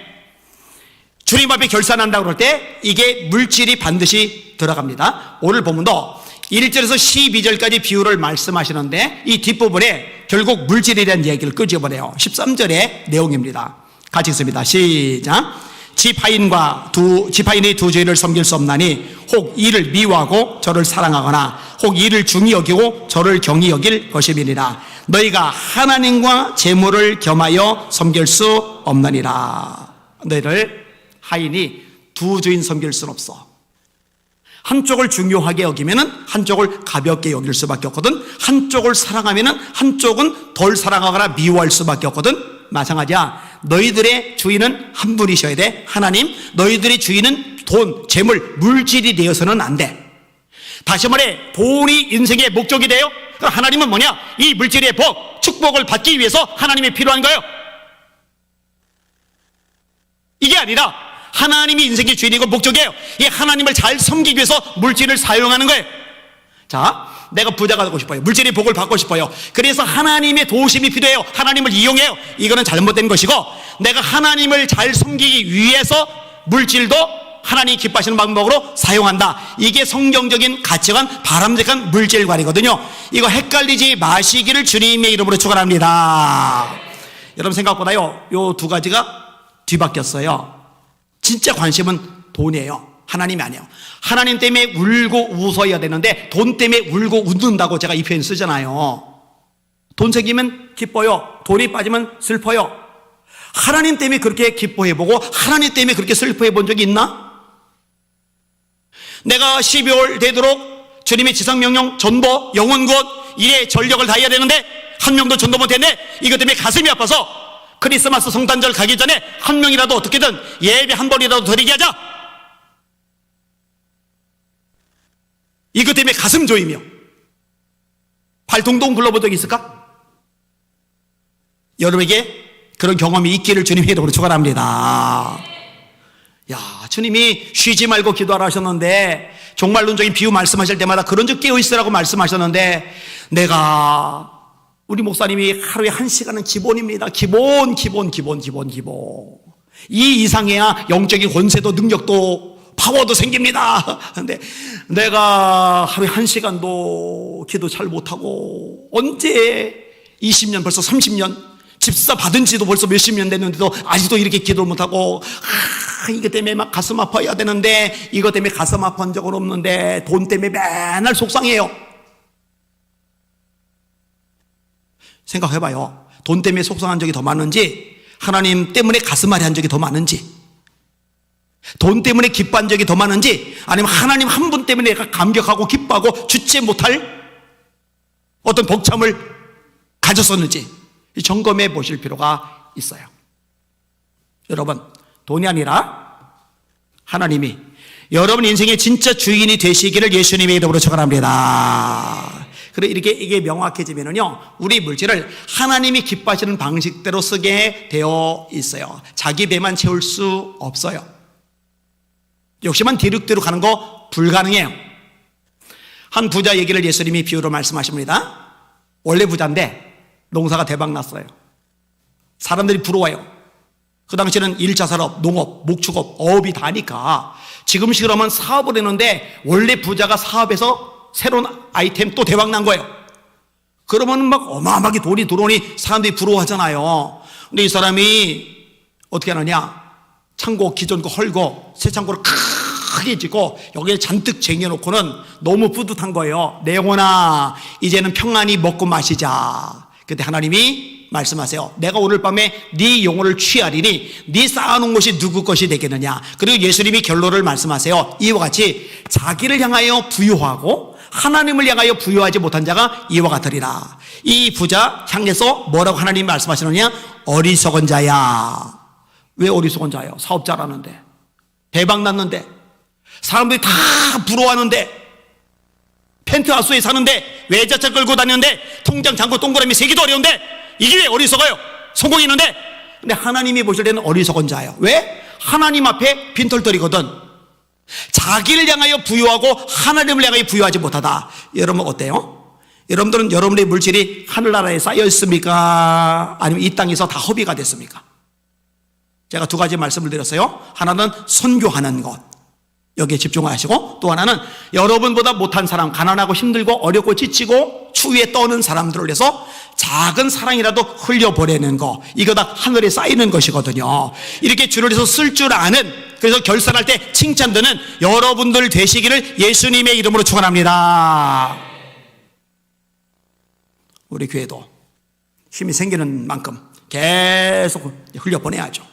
주님 앞에 결산한다고 그럴 때 이게 물질이 반드시 들어갑니다. 오늘 본문도 1절에서 12절까지 비유를 말씀하시는데 이 뒷부분에 결국 물질에 대한 얘기를 끄집어내요. 13절의 내용입니다. 같이 읽습니다. 시작. 지파인이 두 주인을 섬길 수 없나니 혹 이를 미워하고 저를 사랑하거나 혹 이를 중히 여기고 저를 경히 여길 것임이니라. 너희가 하나님과 재물을 겸하여 섬길 수 없느니라. 너희를 하인이 두 주인 섬길 수는 없어. 한쪽을 중요하게 여기면은 한쪽을 가볍게 여길 수밖에 없거든. 한쪽을 사랑하면은 한쪽은 덜 사랑하거나 미워할 수밖에 없거든. 마찬가지야. 너희들의 주인은 한 분이셔야 돼. 하나님. 너희들의 주인은 돈, 재물, 물질이 되어서는 안 돼. 다시 말해, 돈이 인생의 목적이 돼요. 그럼 하나님은 뭐냐? 이 물질의 복, 축복을 받기 위해서 하나님이 필요한 거예요. 이게 아니라 하나님이 인생의 주인이고 목적이에요. 이 하나님을 잘 섬기기 위해서 물질을 사용하는 거예요. 자, 내가 부자가 되고 싶어요. 물질의 복을 받고 싶어요. 그래서 하나님의 도우심이 필요해요. 하나님을 이용해요. 이거는 잘못된 것이고, 내가 하나님을 잘 섬기기 위해서 물질도 하나님이 기뻐하시는 방법으로 사용한다. 이게 성경적인 가치관, 바람직한 물질관이거든요. 이거 헷갈리지 마시기를 주님의 이름으로 축원합니다. 여러분 생각보다요, 요 두 가지가 뒤바뀌었어요. 진짜 관심은 돈이에요. 하나님이 아니에요. 하나님 때문에 울고 웃어야 되는데 돈 때문에 울고 웃는다고 제가 이 표현 쓰잖아요. 돈 생기면 기뻐요. 돈이 빠지면 슬퍼요. 하나님 때문에 그렇게 기뻐해보고 하나님 때문에 그렇게 슬퍼해본 적이 있나? 내가 12월 되도록 주님의 지상명령, 전도, 영혼구원, 일에 전력을 다해야 되는데 한 명도 전도 못했네. 이것 때문에 가슴이 아파서 크리스마스 성탄절 가기 전에 한 명이라도 어떻게든 예배 한 번이라도 드리게 하자. 이것 때문에 가슴 조이며 발 동동 굴러본 적이 있을까? 여러분에게 그런 경험이 있기를 주님의 이름으로 축원합니다. 야, 주님이 쉬지 말고 기도하라 하셨는데, 종말론적인 비유 말씀하실 때마다 그런 적 깨어있으라고 말씀하셨는데, 내가 우리 목사님이 하루에 1시간은 기본입니다. 기본. 이 이상해야 영적인 권세도 능력도 파워도 생깁니다. 근데 내가 하루에 1시간도 기도 잘 못하고, 언제 20년, 벌써 30년, 집사 받은 지도 벌써 몇십 년 됐는데도 아직도 이렇게 기도를 못하고, 이것 때문에 막 가슴 아파야 되는데, 이것 때문에 가슴 아픈 적은 없는데, 돈 때문에 맨날 속상해요. 생각해봐요. 돈 때문에 속상한 적이 더 많은지, 하나님 때문에 가슴 앓이 한 적이 더 많은지, 돈 때문에 기뻐한 적이 더 많은지, 아니면 하나님 한 분 때문에 내가 감격하고 기뻐하고 주체 못할 어떤 벅참을 가졌었는지 점검해 보실 필요가 있어요. 여러분, 돈이 아니라 하나님이 여러분 인생의 진짜 주인이 되시기를 예수님의 이름으로 축원합니다. 그래, 이게 명확해지면은요, 우리 물질을 하나님이 기뻐하시는 방식대로 쓰게 되어 있어요. 자기 배만 채울 수 없어요. 욕심만 뒤룩뒤룩 하는 거 불가능해요. 한 부자 얘기를 예수님이 비유로 말씀하십니다. 원래 부자인데 농사가 대박 났어요. 사람들이 부러워요. 그 당시에는 1차 산업, 농업, 목축업, 어업이 다니까 지금식으로 하면 사업을 했는데 원래 부자가 사업에서 새로운 아이템 또 대박 난 거예요. 그러면 막 어마어마하게 돈이 들어오니 사람들이 부러워하잖아요. 근데 이 사람이 어떻게 하느냐? 창고 기존 거 헐고 새 창고를 크게 짓고 여기에 잔뜩 쟁여놓고는 너무 뿌듯한 거예요. 내 영혼아, 이제는 평안히 먹고 마시자. 그때 하나님이 말씀하세요. 내가 오늘 밤에 네 영혼을 취하리니 네 쌓아놓은 것이 누구 것이 되겠느냐. 그리고 예수님이 결론을 말씀하세요. 이와 같이 자기를 향하여 부유하고 하나님을 향하여 부유하지 못한 자가 이와 같으리라. 이 부자 향해서 뭐라고 하나님이 말씀하시느냐? 어리석은 자야. 왜 어리석은 자예요? 사업자라는데, 대박 났는데, 사람들이 다 부러워하는데, 펜트하우스에 사는데, 외자차 끌고 다니는데, 통장 잔고 동그라미 세기도 어려운데, 이게 왜 어리석어요? 성공했는데. 근데 하나님이 보실 때는 어리석은 자예요. 왜? 하나님 앞에 빈털터리거든. 자기를 향하여 부유하고 하나님을 향하여 부유하지 못하다. 여러분 어때요? 여러분들은 여러분의 물질이 하늘나라에 쌓여 있습니까? 아니면 이 땅에서 다 허비가 됐습니까? 제가 두 가지 말씀을 드렸어요. 하나는 선교하는 것, 여기에 집중하시고, 또 하나는 여러분보다 못한 사람, 가난하고 힘들고 어렵고 지치고 추위에 떠는 사람들을 위해서 작은 사랑이라도 흘려보내는 거, 이거 다 하늘에 쌓이는 것이거든요. 이렇게 주를 위해서 쓸 줄 아는, 그래서 결산할 때 칭찬드는 여러분들 되시기를 예수님의 이름으로 축원합니다. 우리 교회도 힘이 생기는 만큼 계속 흘려보내야죠.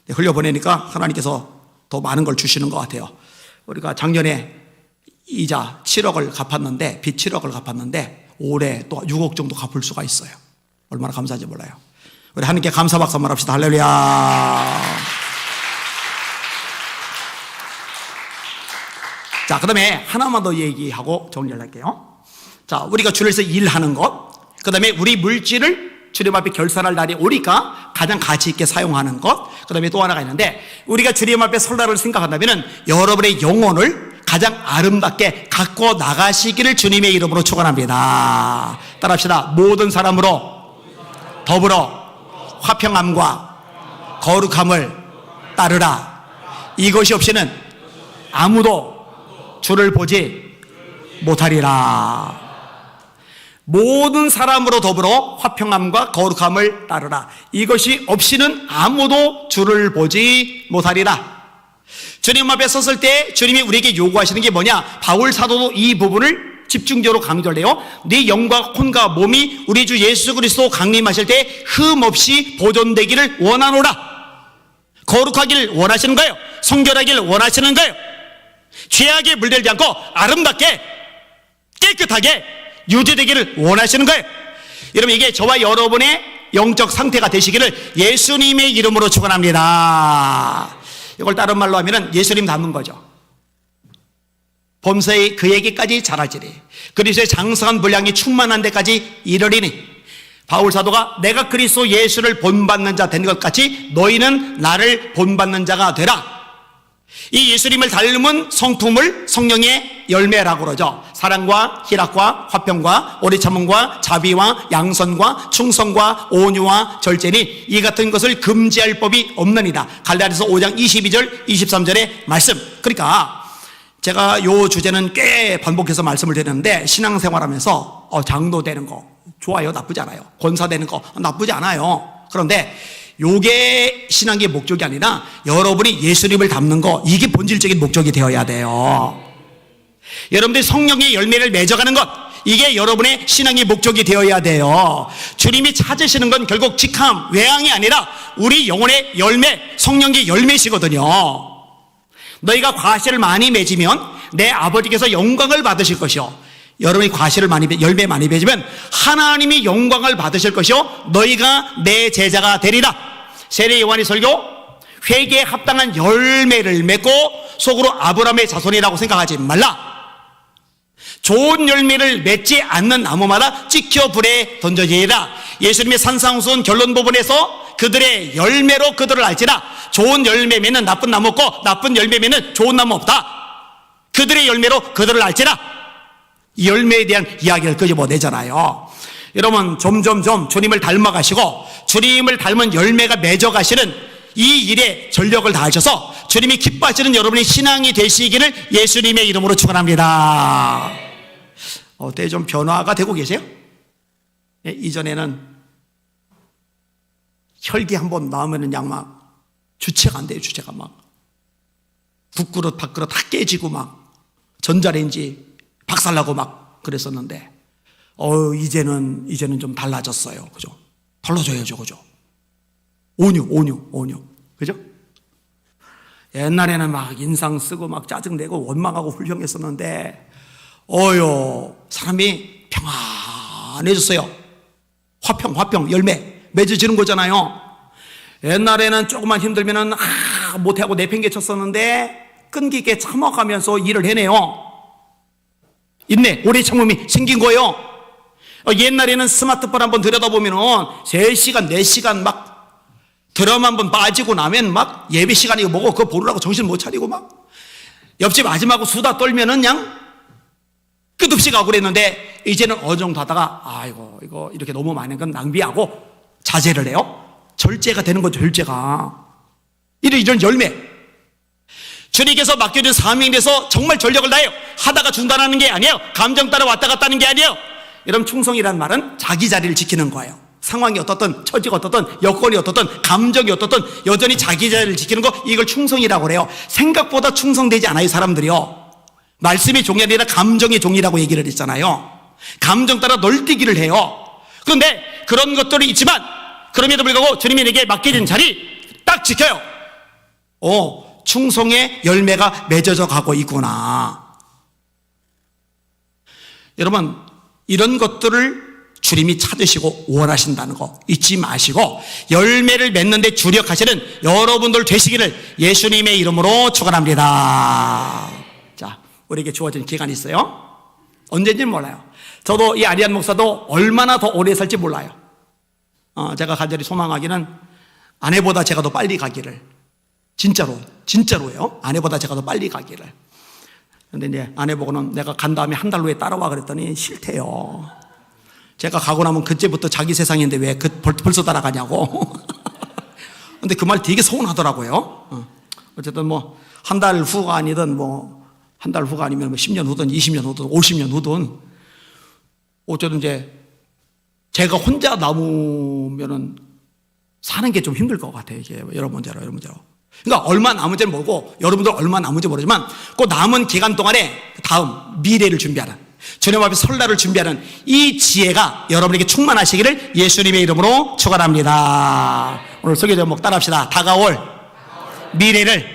흘려보내니까 하나님께서 더 많은 걸 주시는 것 같아요. 우리가 작년에 이자 7억을 갚았는데, 빚 7억을 갚았는데 올해 또 6억 정도 갚을 수가 있어요. 얼마나 감사한지 몰라요. 우리 하나님께 감사 박수 한번 합시다. 할렐루야. 자, 그 다음에 하나만 더 얘기하고 정리를 할게요. 자, 우리가 주를 위해서 일하는 것, 그 다음에 우리 물질을 주님 앞에 결산할 날이 오니까 가장 가치 있게 사용하는 것, 그 다음에 또 하나가 있는데, 우리가 주님 앞에 설 날을 생각한다면 여러분의 영혼을 가장 아름답게 갖고 나가시기를 주님의 이름으로 축원합니다. 따라합시다. 모든 사람으로 더불어 화평함과 거룩함을 따르라. 이것이 없이는 아무도 주를 보지 못하리라. 모든 사람으로 더불어 화평함과 거룩함을 따르라. 이것이 없이는 아무도 주를 보지 못하리라. 주님 앞에 섰을 때 주님이 우리에게 요구하시는 게 뭐냐? 바울 사도도 이 부분을 집중적으로 강조를 해요. 네 영과 혼과 몸이 우리 주 예수 그리스도 강림하실 때 흠없이 보존되기를 원하노라. 거룩하기를 원하시는 거예요. 성결하기를 원하시는 거예요. 죄악에 물들지 않고 아름답게 깨끗하게 유지되기를 원하시는 거예요. 여러분, 이게 저와 여러분의 영적 상태가 되시기를 예수님의 이름으로 축원합니다. 이걸 다른 말로 하면 예수님 닮은 거죠. 범사에 그에게까지 자라지리, 그리스도의 장성한 분량이 충만한 데까지 이르리니, 바울 사도가 내가 그리스도 예수를 본받는 자 된 것 같이 너희는 나를 본받는 자가 되라. 이 예수님을 닮은 성품을 성령의 열매라고 그러죠. 사랑과 희락과 화평과 오래 참음과 자비와 양선과 충성과 온유와 절제니 이 같은 것을 금지할 법이 없느니라. 갈라디아서 5장 22절 23절의 말씀. 그러니까 제가 요 주제는 꽤 반복해서 말씀을 드렸는데, 신앙생활하면서 장로 되는 거 좋아요? 나쁘지 않아요. 권사 되는 거 나쁘지 않아요. 그런데 요게 신앙의 목적이 아니라 여러분이 예수님을 닮는 거, 이게 본질적인 목적이 되어야 돼요. 여러분들이 성령의 열매를 맺어가는 것, 이게 여러분의 신앙의 목적이 되어야 돼요. 주님이 찾으시는 건 결국 직함, 외향이 아니라 우리 영혼의 열매, 성령의 열매시거든요. 너희가 과실을 많이 맺으면 내 아버지께서 영광을 받으실 것이요, 여러분이 과실을 열매 많이 맺으면 하나님이 영광을 받으실 것이요 너희가 내 제자가 되리라. 세례 요한이 설교, 회개에 합당한 열매를 맺고 속으로 아브라함의 자손이라고 생각하지 말라. 좋은 열매를 맺지 않는 나무마다 찍혀 불에 던져지리라. 예수님의 산상수훈 결론 부분에서 그들의 열매로 그들을 알지라. 좋은 열매 맺는 나쁜 나무 없고 나쁜 열매 맺는 좋은 나무 없다. 그들의 열매로 그들을 알지라. 이 열매에 대한 이야기를 끄집어내잖아요. 여러분, 점점점 주님을 닮아가시고 주님을 닮은 열매가 맺어가시는 이 일에 전력을 다하셔서 주님이 기뻐하시는 여러분의 신앙이 되시기를 예수님의 이름으로 축원합니다. 어때, 좀 변화가 되고 계세요? 예, 이전에는 혈기 한번 나오면은 그냥 막 주체가 안 돼요. 주체가 막 국그릇 밥그릇 다 깨지고 막 전자레인지 박살나고 막 그랬었는데 이제는 좀 달라졌어요. 그죠? 달라져야죠. 그죠? 온유. 그죠? 옛날에는 막 인상 쓰고 막 짜증내고 원망하고 훌륭했었는데 사람이 평안해졌어요. 화평 열매 맺어지는 거잖아요. 옛날에는 조금만 힘들면은 못하고 내팽개쳤었는데 끈기있게 참아가면서 일을 해내요. 인내, 오래 참음이 생긴 거예요. 옛날에는 스마트폰 한번 들여다보면은 3시간, 4시간 막 드럼 한번 빠지고 나면 막 예배 시간이고 뭐고 그거 보느라고 정신 못 차리고 막 옆집 아줌마하고 수다 떨면은 그냥 끝없이 가고 그랬는데 이제는 어느 정도 하다가 이거 이렇게 너무 많은 건 낭비하고 자제를 해요. 절제가 되는 거죠. 절제가 이런 열매, 주님께서 맡겨준 사명에 대해서 정말 전력을 다해요. 하다가 중단하는 게 아니에요. 감정 따라 왔다 갔다 하는 게 아니에요. 여러분, 충성이란 말은 자기 자리를 지키는 거예요. 상황이 어떻든 처지가 어떻든 여건이 어떻든 감정이 어떻든 여전히 자기 자리를 지키는 거, 이걸 충성이라고 그래요. 생각보다 충성되지 않아요. 사람들이요. 말씀의 종이 아니라 감정의 종이라고 얘기를 했잖아요. 감정 따라 널뛰기를 해요. 그런데 그런 것들이 있지만 그럼에도 불구하고 주님이 내게 맡겨진 자리 딱 지켜요. 충성의 열매가 맺어져 가고 있구나. 여러분, 이런 것들을 주님이 찾으시고 원하신다는 거 잊지 마시고 열매를 맺는 데 주력하시는 여러분들 되시기를 예수님의 이름으로 축원합니다. 자, 우리에게 주어진 기간이 있어요. 언제인지는 몰라요. 저도 이 아리안 목사도 얼마나 더 오래 살지 몰라요. 제가 간절히 소망하기는 아내보다 제가 더 빨리 가기를. 진짜로요. 아내보다 제가 더 빨리 가기를. 근데 이제 아내 보고는 내가 간 다음에 한 달 후에 따라와 그랬더니 싫대요. 제가 가고 나면 그때부터 자기 세상인데 왜 벌써 따라가냐고. 근데 그 말 되게 서운하더라고요. 어쨌든 뭐 한 달 후가 아니든 한 달 후가 아니면 10년 후든 20년 후든 50년 후든 어쨌든 이제 제가 혼자 남으면은 사는 게 좀 힘들 것 같아요. 이게 여러분대로. 그러니까 얼마 남은지는 모르고 여러분들 얼마 남은지 모르지만 그 남은 기간 동안에 다음 미래를 준비하는, 주님 앞에 설날을 준비하는 이 지혜가 여러분에게 충만하시기를 예수님의 이름으로 축원합니다. 오늘 설교 제목 따라합시다. 다가올 미래를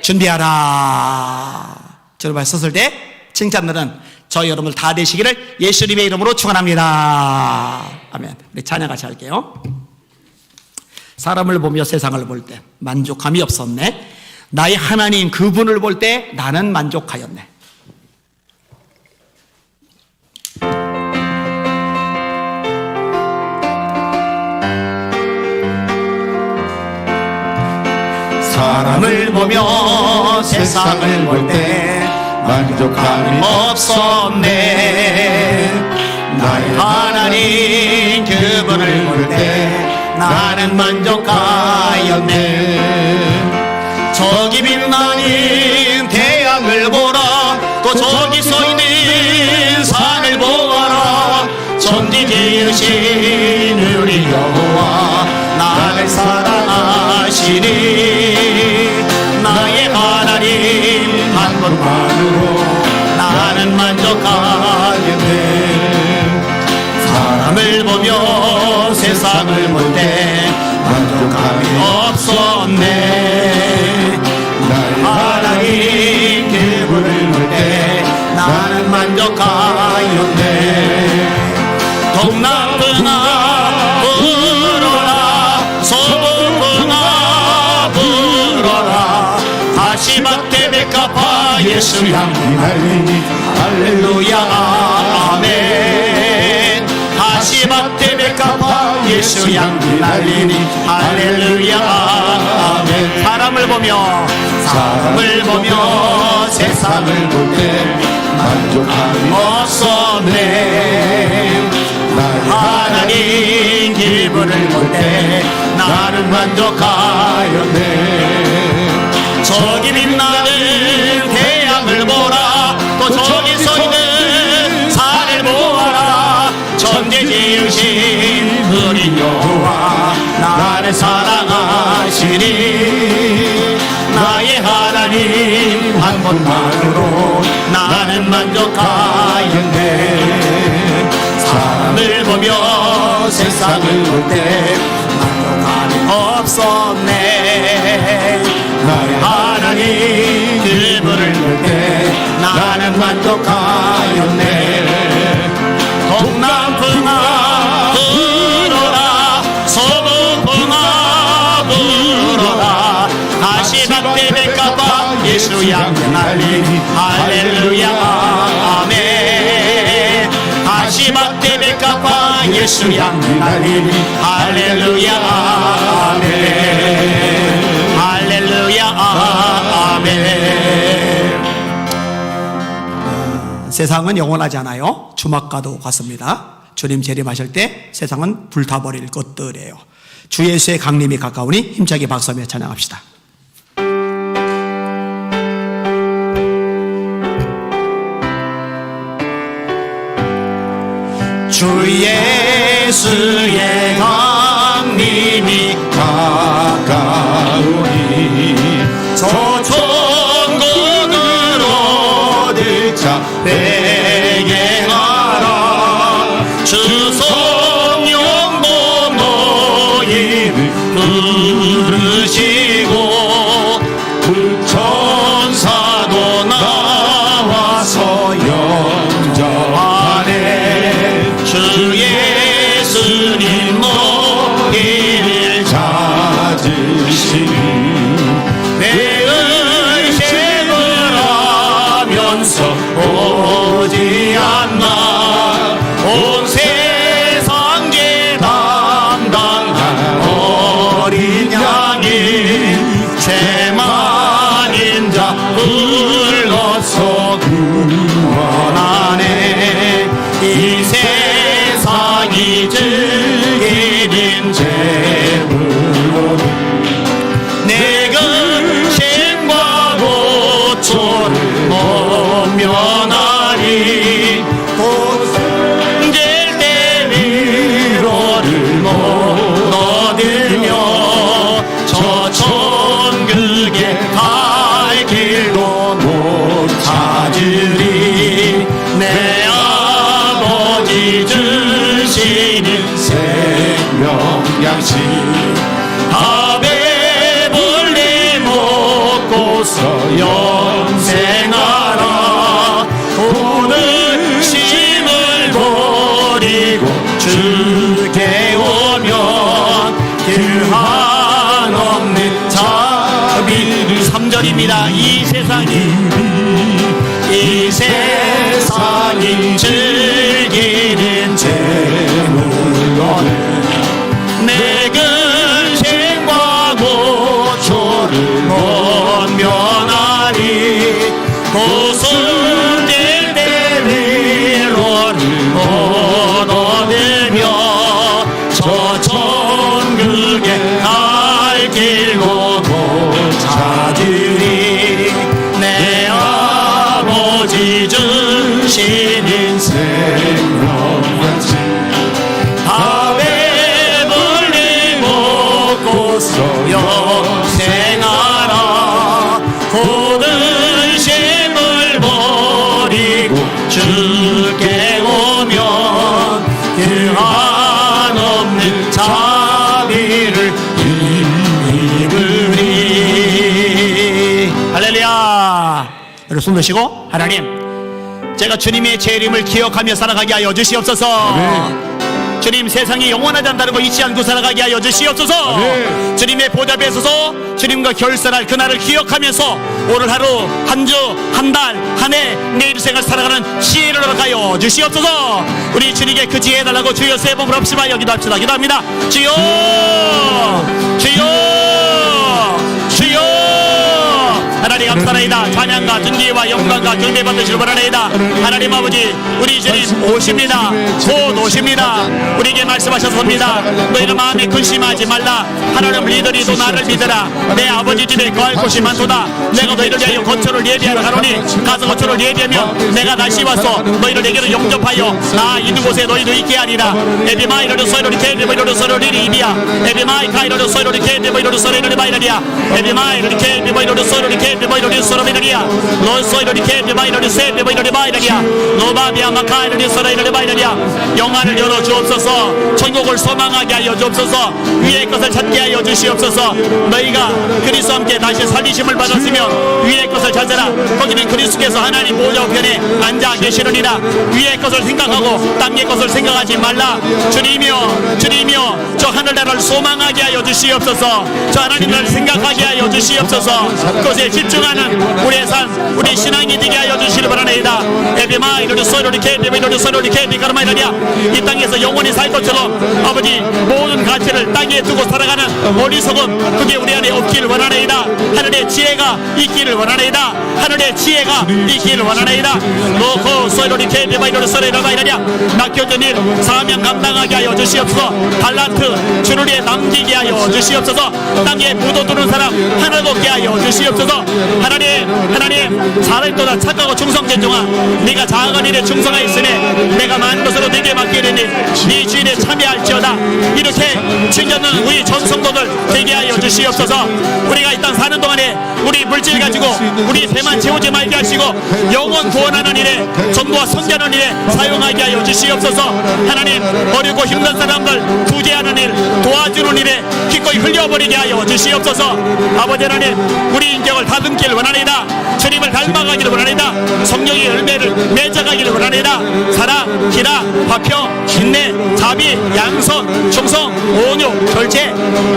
준비하라. 주님 앞에 섰을 때 칭찬들은 저희 여러분들 다 되시기를 예수님의 이름으로 축원합니다. 아멘. 우리 찬양 같이 할게요. 사람을 보며 세상을 볼 때 만족함이 없었네. 나의 하나님 그분을 볼 때 나는 만족하였네. 사람을 보며 세상을 볼 때 만족함이 없었네. 나의 하나님 그분을 볼 때 나는 만족하였네. 저기 빛나는 태양을 보라. 또 저기 서있는 산을 보아라. 천지 지으신 우리 여호와 나를 사랑하시니. 나의 하나님 한 분만으로 나는 만족하겠네. 사람을 보며 세상을 볼 때 만족함이 없었네. 나의 하나님 그분을 볼 때 나는 만족하였네. 동남풍아 불어라. 서북풍아 불어라. 다시밭에 백합화 예수 향기 날리니 할렐루야 아멘. 다시밭에 백합화 예수 향기 날리니 할렐루야 아멘. 사람을 보며 세상을 볼 때 만족함이 없었네. 하나님 기분을 볼 때 나는 만족하였네. 저기 빛나는 태양을 보라, 또 저기 서있는 산을 보아라. 천재 지으신 우리 여호와 나를 사랑하시니 나의 하나님 한 분만으로 나는 만족하였네. 사람을 보며 세상을 볼 때 만족함이 없었네. 나의 하나님 그분을 볼 때 나는 만족하였네. 동남풍아 불어라, 서북풍아 불어라. 다시 밭에 백합화 예수 향기 날리니 할렐루야 아멘. 다시 밭에 백합화 예수 향기 날리니 할렐루야 아멘. 할렐루야 아멘. 세상은 영원하지 않아요. 주막과도 같습니다. 주님 재림하실 때 세상은 불타버릴 것들이에요. 주 예수의 강림이 가까우니 힘차게 박수하며 찬양합시다. 주 예수의 강림이 가까우니 저천국으로 들자 배경하라. 주 성령 너희를 부르시고 그 천사도 나와서 영접하네. 주 예수님 너희를 찾으시니 내 의심을 하면서 오지 않나. 온 세상 죄 담당한 어린 양이 죄 많은 자 불러서 구원하네. 이 세상이 즐기는 죄물로 내 근심과 고초를 못 면하리. 손질 때 위로를 못 얻으며 저 천국에 갈 길도 못 찾으리. 내 아버지 주시는 생명양식 다 배불리 먹고서 영생하라. 오늘 심을 버리고 주께 오면 그 한없는 자비를. 3절입니다. 이 세상이 즐기는 재물로는 내 근심과 고초를 못 면하리. 고순질 때 위로를 못 얻으며 저 천국에 갈 길도 못 찾으리. 내 아버지 주시는 생명양식 다 배불리 먹고서 영생하라. 고든 심을 버리고 주께 오면 그 한없는 자비를 입으리. 할렐루야. 여러분 손 드시고 하나님, 제가 주님의 재림을 기억하며 살아가게 하여 주시옵소서. 주님 세상이 영원하지 않다는 거 잊지 않고 살아가게 하여 주시옵소서.
아멘.
주님의 보좌에 서서 주님과 결산할 그날을 기억하면서 오늘 하루 한 주 한 달 한 해 내 인생을 살아가는 지혜를 허락하여 주시옵소서. 우리 주님께 그 지혜 해달라고 주여 세 번 부릅시다. 기도합시다. 기도합니다. 주여 주여 주여. 하나님 감사합니다. 찬양과 존귀와 영광과 경배 받으시길 바라나이다. 하나님 아버지 우리 주님 오십니다. 곧 오십니다. 우리에게 말씀하셨습니다. 너희는 마음에 근심하지 말라. 하나님 너희들이 나를 믿으라. 내 아버지 집에 거할 곳이 많도다. 내가 너희를 위하여 거처를 예비하러 가노니 가서 거처를 예비하면 내가 다시 와서 너희를 내게로 영접하여 나 있는 곳에 너희도 있게 하리라. 에비마이로를 소이로리 케이비마이로를 소이로리 리비야. 에비마이 카이로를 소이로리 케이비마이로를 소이로리 바이라리야. 에비마이로리 케이비마이로를 소이로리 케이비마이로리 소이로리야. 너 소이로리 케이비마이로리 세비마이로리 바이라리야. 노바비야 마카이로리 소이로리 바이라리야. 영안을 열어 주옵소서. 천국을 소망하게 하여 주옵소서. 위의 것을 찾게 하여 주시옵소서. 너희가 그리스도와 함께 다시 살리심을 받았으면 위의 것을 찾으라. 거기는 그리스도께서 하나님 보좌 우편에 앉아 계시느니라. 위의 것을 생각하고 땅의 것을 생각하지 말라. 주님이여 저 하늘나라를 소망하게 하여 주시옵소서. 저 하나님 나라를 생각하게 하여 주시옵소서. 그것에 집중하는 우리의 삶 우리 신앙이 되게 하여 주시길 바라나이다. 에비마이로리 소이로리 케비마이로리 소이로리 케비가르마이라리야. 이 땅에서 영원히 살 것처럼 아버지 모든 가치를 땅에 두고 살아가는 어리석음 그게 우리 안에 없기를 원하나이다. 하늘의 지혜가 있기를 원하나이다. 하늘의 지혜가 있기를 원하나이다. 노코 소이로리 케비마이로리 소이로리 바이라리야. 맡겨진 일 사명 감당하게 하여 주시옵소서. 달란트 주를 위해 남기게 하여 주시옵소서. 땅에 묻어두는 사람 하나도 없게 하여 주시옵소서. 하나님 살아있도다 착하고 충성된 종아 네가 작은 일에 충성하였으니 내가 많은 것으로 네게 맡기리니 네 주인에 참여할지어다. 이렇게 챙겨는 우리 전성도들 되게 하여 주시옵소서. 우리가 이 땅 사는 동안에 우리 물질 가지고 우리 배만 채우지 말게 하시고 영혼 구원하는 일에 전도와 선교하는 일에 사용하게 하여 주시옵소서. 하나님 어렵고 힘든 사람들 구제하는 일 도와주는 일에 기꺼이 흘려버리게 하여 주시옵소서. 아버지 하나님 우리 인격을 다듬기를 원하나이다. 주님을 닮아가기를 원하나이다. 성령의 열매를 맺어가기를 원하나이다. 사랑, 기랑, 화평, 인내, 자비, 양선, 충성, 온유, 절제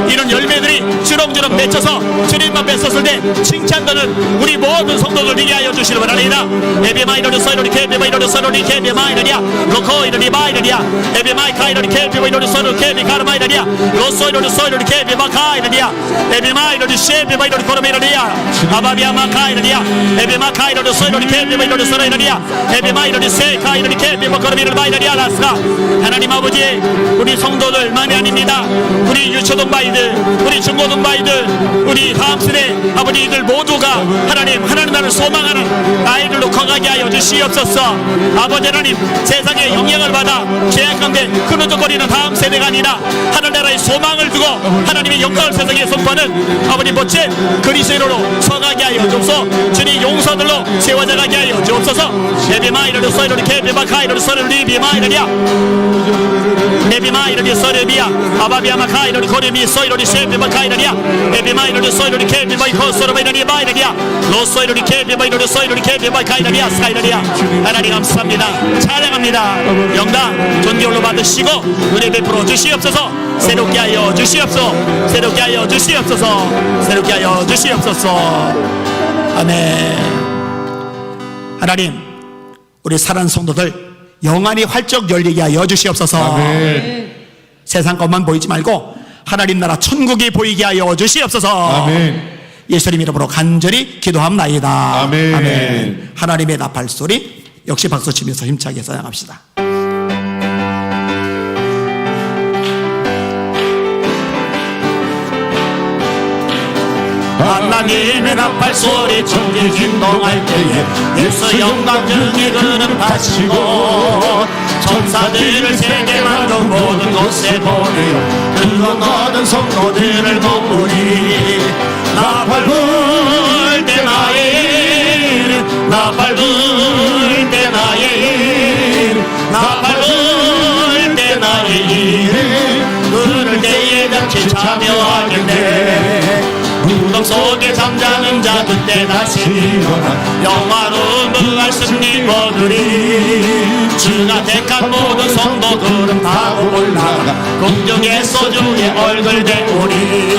이런 열매들이 주렁주렁 맺혀서 주님 앞에 섰을 때 칭찬받는 우리 모든 성도들 되게 하여 주시길 바라나이다. 에비마이로리 소이로리 케비마이로리 소이로리 케비마이라리야. 로코이로리 바이라리야. 에비마이 카이로리 케비마이로리 소이로리 케비카르마이라리야. 로소이로리 소이로리 케비마카이라리야. 에비마이로리 셰비마이로리 코르메이라리야. 아바비아 마카이라리야. 에비마카이로리 소이로리 케비마이로리 소이로리야. 에비마이로리 세카이로리 케비마코르메이라리 바이라리야. 라스가 하나님 아버지 우리 성도들만이 아닙니다. 우리 유초동 바이들 우리 중고등 바이들 우리 다음 세대 아버지들 모두가 하나님 나라를 소망하는 아이들로 커가게 하여 주시옵소서. 아버지 하나님 세상의 영향을 받아 죄악 가운데 흐느적거리는 다음 세대가 아니라 하늘나라의 소망을 두고 하나님의 영광을 세상에 선포하는 아버지 멋진 그리스도로 서가게 하여 주옵소서. 주님 용서들로 세워져가게 하여 주옵소서. 에비마이로리 소이로리 케비마카이로리 소이로리 비마이로리야. 에비마이로리 소이로리야. 아바비아마카이로리 코리미 소이로리 셰비마카이로리야. 에비마이로리 소이로리 케비마이코 소로바이로리 바이로리야. 로소이로리 케비마이로리 소이로리 케비마카이로리야 스카이로리야. 하나님 감사합니다. 찬양합니다. 영광 존귀홀로 받으시고 은혜 베풀어 주시옵소서. 새롭게 하여 주시옵소서. 새롭게 하여 주시옵소서. 새롭게 하여 주시옵소서. 아멘. 하나님 우리 사랑하는 성도들 영안이 활짝 열리게 하여 주시옵소서.
아멘.
세상 것만 보이지 말고 하나님 나라 천국이 보이게 하여 주시옵소서.
아멘.
예수님 이름으로 간절히 기도합나이다.
아멘.
아멘. 하나님의 나팔 소리 역시 박수 치면서 힘차게 사랑합시다. 하나님의 나팔 소리 천지 진동할 때에 예수 영광 중에 그는 바치고 천사들을 세계 만든 모든 곳에 보내어 그건 얻은 성도들을 모으리. 나팔 불 때 나의 일 나팔 불 때 나의 일 나팔 불 때 나의 일 그럴 때에 같이 참여하겠네. 무덤 속에 잠자는 자 그때 다시 일어나 영화로운 부활 승리 거두리. 주가 택한 모든 성도들은 다 올라 공중의 소중의 얼굴 대우리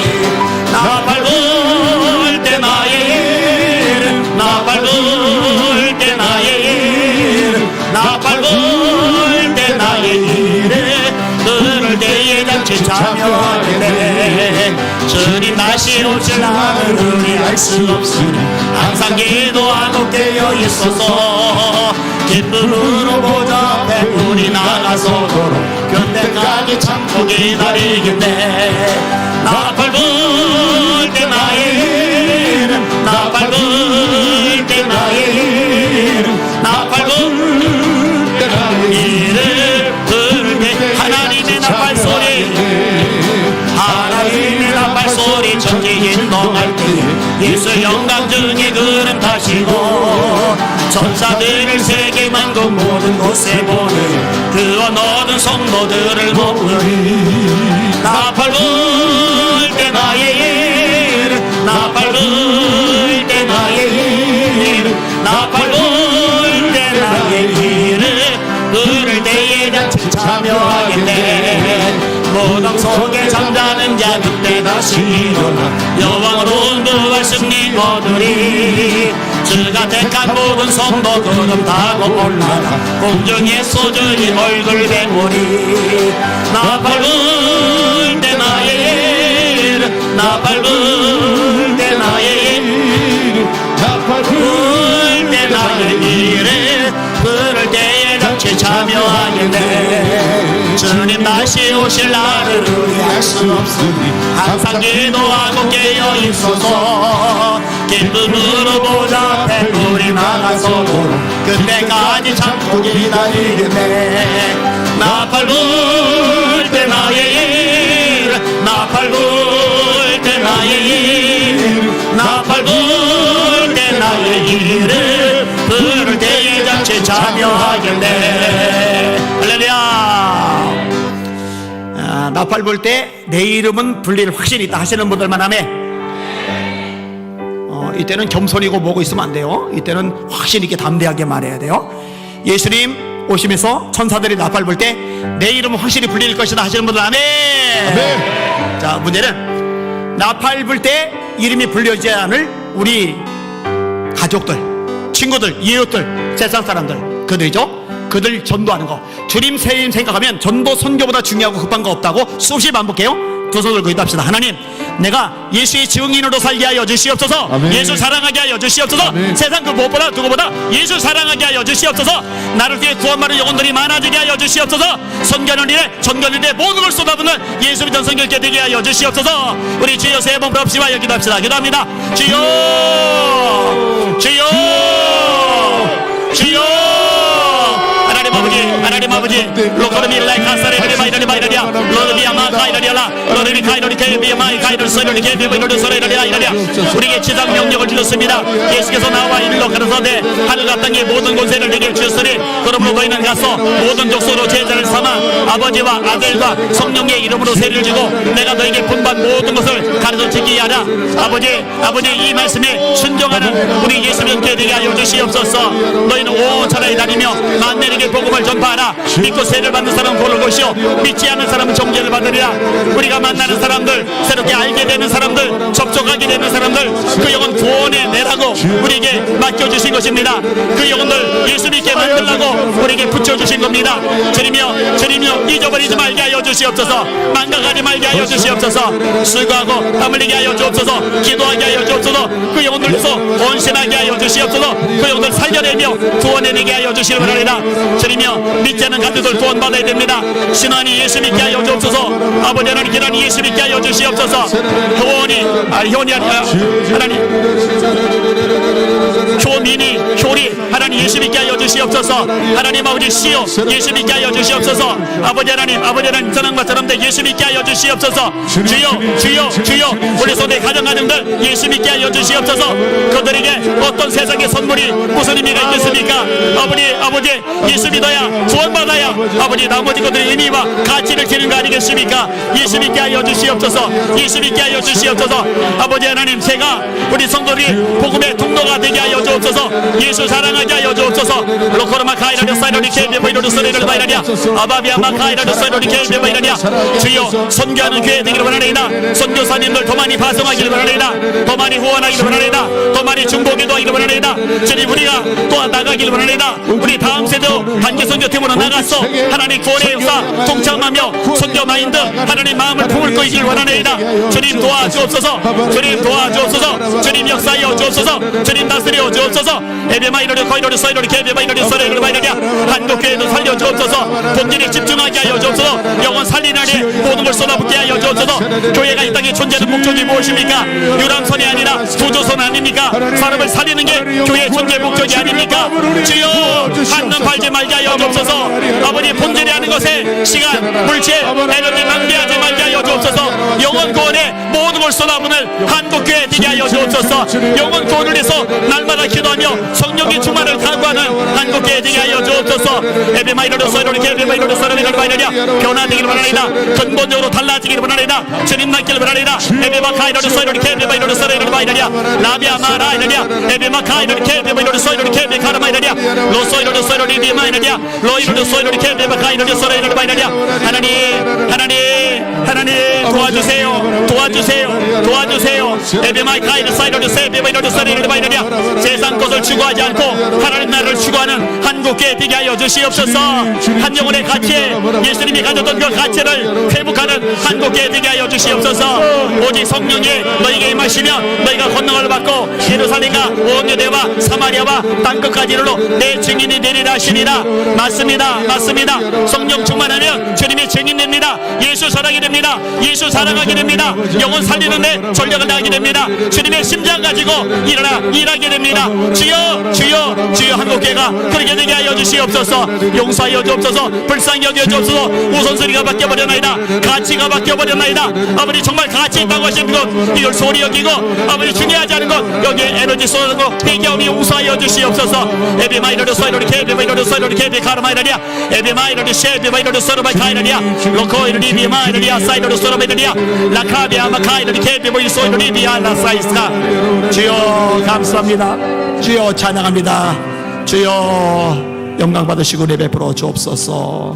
나 밟을 때 나의 이름 나 밟을 때 나의 이름 나 밟을 때 나의 이름 그럴 때에 잔치 참여하겠네 주님 다시 오실 날을 우리 알 수 없으니 항상 기도하고 깨어 있어서 기쁨으로 보좌 앞에 우리 나가서도록 그때까지 참고 기다리겠네 나 밟을 때 나의 이름 나 밟을 때 나의 이름 나 밟을 때 나의 이름 그럴 때 하나님의 나팔소리 하나님의 나팔소리 천지 인동할 때 예수 영광 중에 그름 타시고 천사들을 세계 만국 모든 곳에 보내 그와 너는 성도들을 모으니 나 밟을 때 나의 이름 나 밟을 때 나의 이름 나 밟을 때 나의 이름 그럴 때에 잔치 참여하겠네 무덤 속에 잠자는 자 그때 다시 일어나 여왕으로 부활 승리 거두리 주가 택한 모든 성도 그름 타고 올라가 공중의 소중히 얼굴 대우리 나 밟을 때 나의 이름 나 밟을 때 나의 이름 나 밟을 때 나의 이름 그럴 때에 잔치 참여하겠네 주님 다시 오실 날을 우리 알 수 없으니 항상 기도하고 깨어 있어서 기쁨으로 보좌 앞에 우리 나가서도 그때까지 참고 기다리겠네 나 밟을 때 나의 이름 나 밟을 때 나의 이름 나 밟을 때 나의 이름 그럴 때에 잔치 참여하겠네 할렐루야 나 밟을 때 내 이름은 불릴 확신이 있다 하시는 분들만 하면 이때는 겸손이고 뭐고 있으면 안 돼요 이때는 확신 있게 담대하게 말해야 돼요 예수님 오시면서 천사들이 나 밟을 때 내 이름은 확실히 불릴 것이다 하시는 분들 아멘 자 문제는 나 밟을 때 이름이 불려지지 않을 우리 가족들 친구들 이웃들 세상 사람들 그들이죠 그들 전도하는 거 주님 세임 생각하면 전도 선교보다 중요하고 급한 거 없다고 수없이 반복해요 두 손을 기도합시다 하나님 내가 예수의 증인으로 살게 하여 주시옵소서 아멘. 예수 사랑하게 하여 주시옵소서 아멘. 세상 그 무엇보다 누구보다 예수 사랑하게 하여 주시옵소서 나를 위해 구원받는 영혼들이 많아지게 하여 주시옵소서 선교하는 일에 전교하는 일에 모든 걸 쏟아붓는 예수 믿는 성결케 되게 하여 주시옵소서 우리 주여 세 번 부릅시다 기도합시다 기도합니다 주여 주여 주여 하나님 아버지 로코르밀라이 카사레리마 이라리아 로르비아마 카이라리아라 로르비 카이로리 케비아마 카이로 소리리 케비아마 소리리아 이라리아 우리에게 지상 명령을 주셨습니다 예수께서 나와 이리로 가라사대 하늘과 땅의 모든 권세를 내게 주셨으니 그러므로 너희는 가서 모든 족속으로 제자를 삼아 아버지와 아들과 성령의 이름으로 세례를 주고 내가 너에게 분반 모든 것을 가르쳐 지키게 하라 아버지 이 말씀에 순종하는 우리 예수 믿게 되게 하여 주시옵소서 너희는 온 천하에 다니며 만민에게 복음을 전파하라 믿고 세례를 받는 사람은 복을 것이요 믿지 않는 사람은 정죄를 받으리라 우리가 만나는 사람들 새롭게 알게 되는 사람들 접촉하게 되는 사람들 그 영혼 구원해 내라고 우리에게 맡겨주신 것입니다 그 영혼들 예수 믿게 만들라고 우리에게 붙여주신 겁니다 주님이여 잊어버리지 말게 하여 주시옵소서 망각하지 말게 하여 주시옵소서 수고하고 땀 흘리게 하여 주옵소서 기도하게 하여 주옵소서 그 영혼들에서 온신하게 하여 주시옵소서 그 영혼들 살려내며 구원해내게 하여 주시기 바랍니다 주님이여 믿지 않는 가족들 구원받아야 됩니다 신앙이 예수 믿게 하여 주옵소서 아버지 하나님 기란이 예수 믿게 하여 주시옵소서 효원이 하나님 효리 하나님 예수 믿게 하여 주시옵소서 하나님 아버지 시요 예수 믿게 하여 주시옵소서 아버지 하나님 사랑과 사람들 예수 믿게 하여 주시옵소서 주여 우리 손에 가정가정들 예수 믿게 하여 주시옵소서 그들에게 어떤 세상의 선물이 무슨 의미가 있겠습니까 아버지 예수 믿어야 구원받아야 아버지 나머지 것들이
의미와 가치를 드리는 거 아니겠습니까? 예수 믿게 하여 주시옵소서. 예수 믿게 하여 주시옵소서. 아버지 하나님, 제가 우리 성도들이 복음의 통로가 되게 하여 주옵소서. 예수 사랑하게 하여 주옵소서. 로코르마 카이라르 사이로니 케베보이로르 소리를 바이라냐 아바비아마 카이라르 사이로니 케베보이라냐 주여 선교하는 교회 되기를 원하나이다. 선교사님들 더 많이 파송하기를 원하나이다. 더 많이 후원하기를 원하나이다. 더 많이 중보기도 하기를 원하나이다. 주님, 우리가 또 나가기를 원하나이다. 우리 다음 세대도 단기 선교팀으로 나가서 하나님 구원의 역사 동참하며 선교 마인드 하나님 마음을 품을 것이길 원하나이다. 주님 도와주옵소서. 주님 도와주옵소서. 주님 역사하여 주옵소서. 주님 다스려 주옵소서. 에베마 이러려 거이러려 서이러려 개베마 이러려 서이러려 바이러냐 한국교회도 살려 주옵소서. 본질에 집중하게 하여 주옵소서. 영원 살리는 안에 모든 걸 쏟아붓게 하여 주옵소서. 교회가 이 땅에 존재하는 목적이 무엇입니까? 유람선이 아니라 구조선 아닙니까? 사람을 살리는 게 교회의 존재 목적이 아닙니까? 주여 한눈 팔지 말게 하여 주옵소서. 아버지 본질이 하는 것에 시간, 물질, 에너지 낭비하지 말게 하여 주옵소서. 영원 구원에 모든 걸 쏟아부는 한국교회 되게 하여 주옵소서. 영원 구원을 위해서 날마다 기도하며 성령의 충만을 강구하는 한국교회 되게 하여 주옵소서. 에베마이로로 서이로리 에베마이로로 서이로리 바이러냐 변화되기를 원하나이다. 근본적으로 달라지기를 원하나이다. 주님 낫기를 원하나이다. 에베마카이로로 서이로리 에베마이로로 서이로리 바이러냐 라비아마라이러냐 에베마카이로리 에베마이로로 서이로리 에베카라마이러냐 로서이로로 서이로리 비마이러냐 로이로로 서이로리 에베마카이로로 서이로리 바이러냐 하나님 도와주세요. 도와주세요. 도와주세요. 에베마이카이로 서이로리 에베마이로로 서이로리 바이러냐 세상 것을 추구하지 않고 하나님 나라를 추구하는 한국교회 되게 하여 주시옵소서. 한 영혼의 가치에 예수님이 가졌던 그 가치를 회복하는 한국교회 되게 하여 주시옵소서. 오직 성령이 너희에게 임하시면 너희가 권능을 받고 예루살렘과 온 유대와 사마리아와 땅끝까지 이르러 내 증인이 되리라 하시니라. 맞습니다. 맞습니다. 성령 충만하면 주님이 증인됩니다. 예수 사랑하게 됩니다. 예수 사랑하게 됩니다. 영혼 살리는 데 전력을 다하게 됩니다. 주님의 심장 가지고 일하게 됩니다. 주여 주여 주여 한국교회가 그렇게 되게 하여 주시옵소서. 용서하여 주옵소서. 불쌍히 여겨 주옵소서. 우선순위가 바뀌어버렸나이다. 가치가 바뀌어버렸나이다. 아버지 정말 가치 있다고 하시는 것 이걸 소리 여기고 아버지 중요하지 않은 것 여기에 에너지 쏟는 것 회개하며 용서하여 주시옵소서. 에비마이너르 소이로리 케비마이너르 소이로리 케비 카르마이너리아 에비마이너르 셰비마이너르 소로바이 카이너리아 로코이너리 비마이너리아 사이너르 소로바이너리아 라카비아 마카이너리 케비모이 소이로리 비아 라사이스카. 주여 감사합니다. 주여 찬양합니다. 주여 영광 받으시고 은혜 베풀어 주옵소서.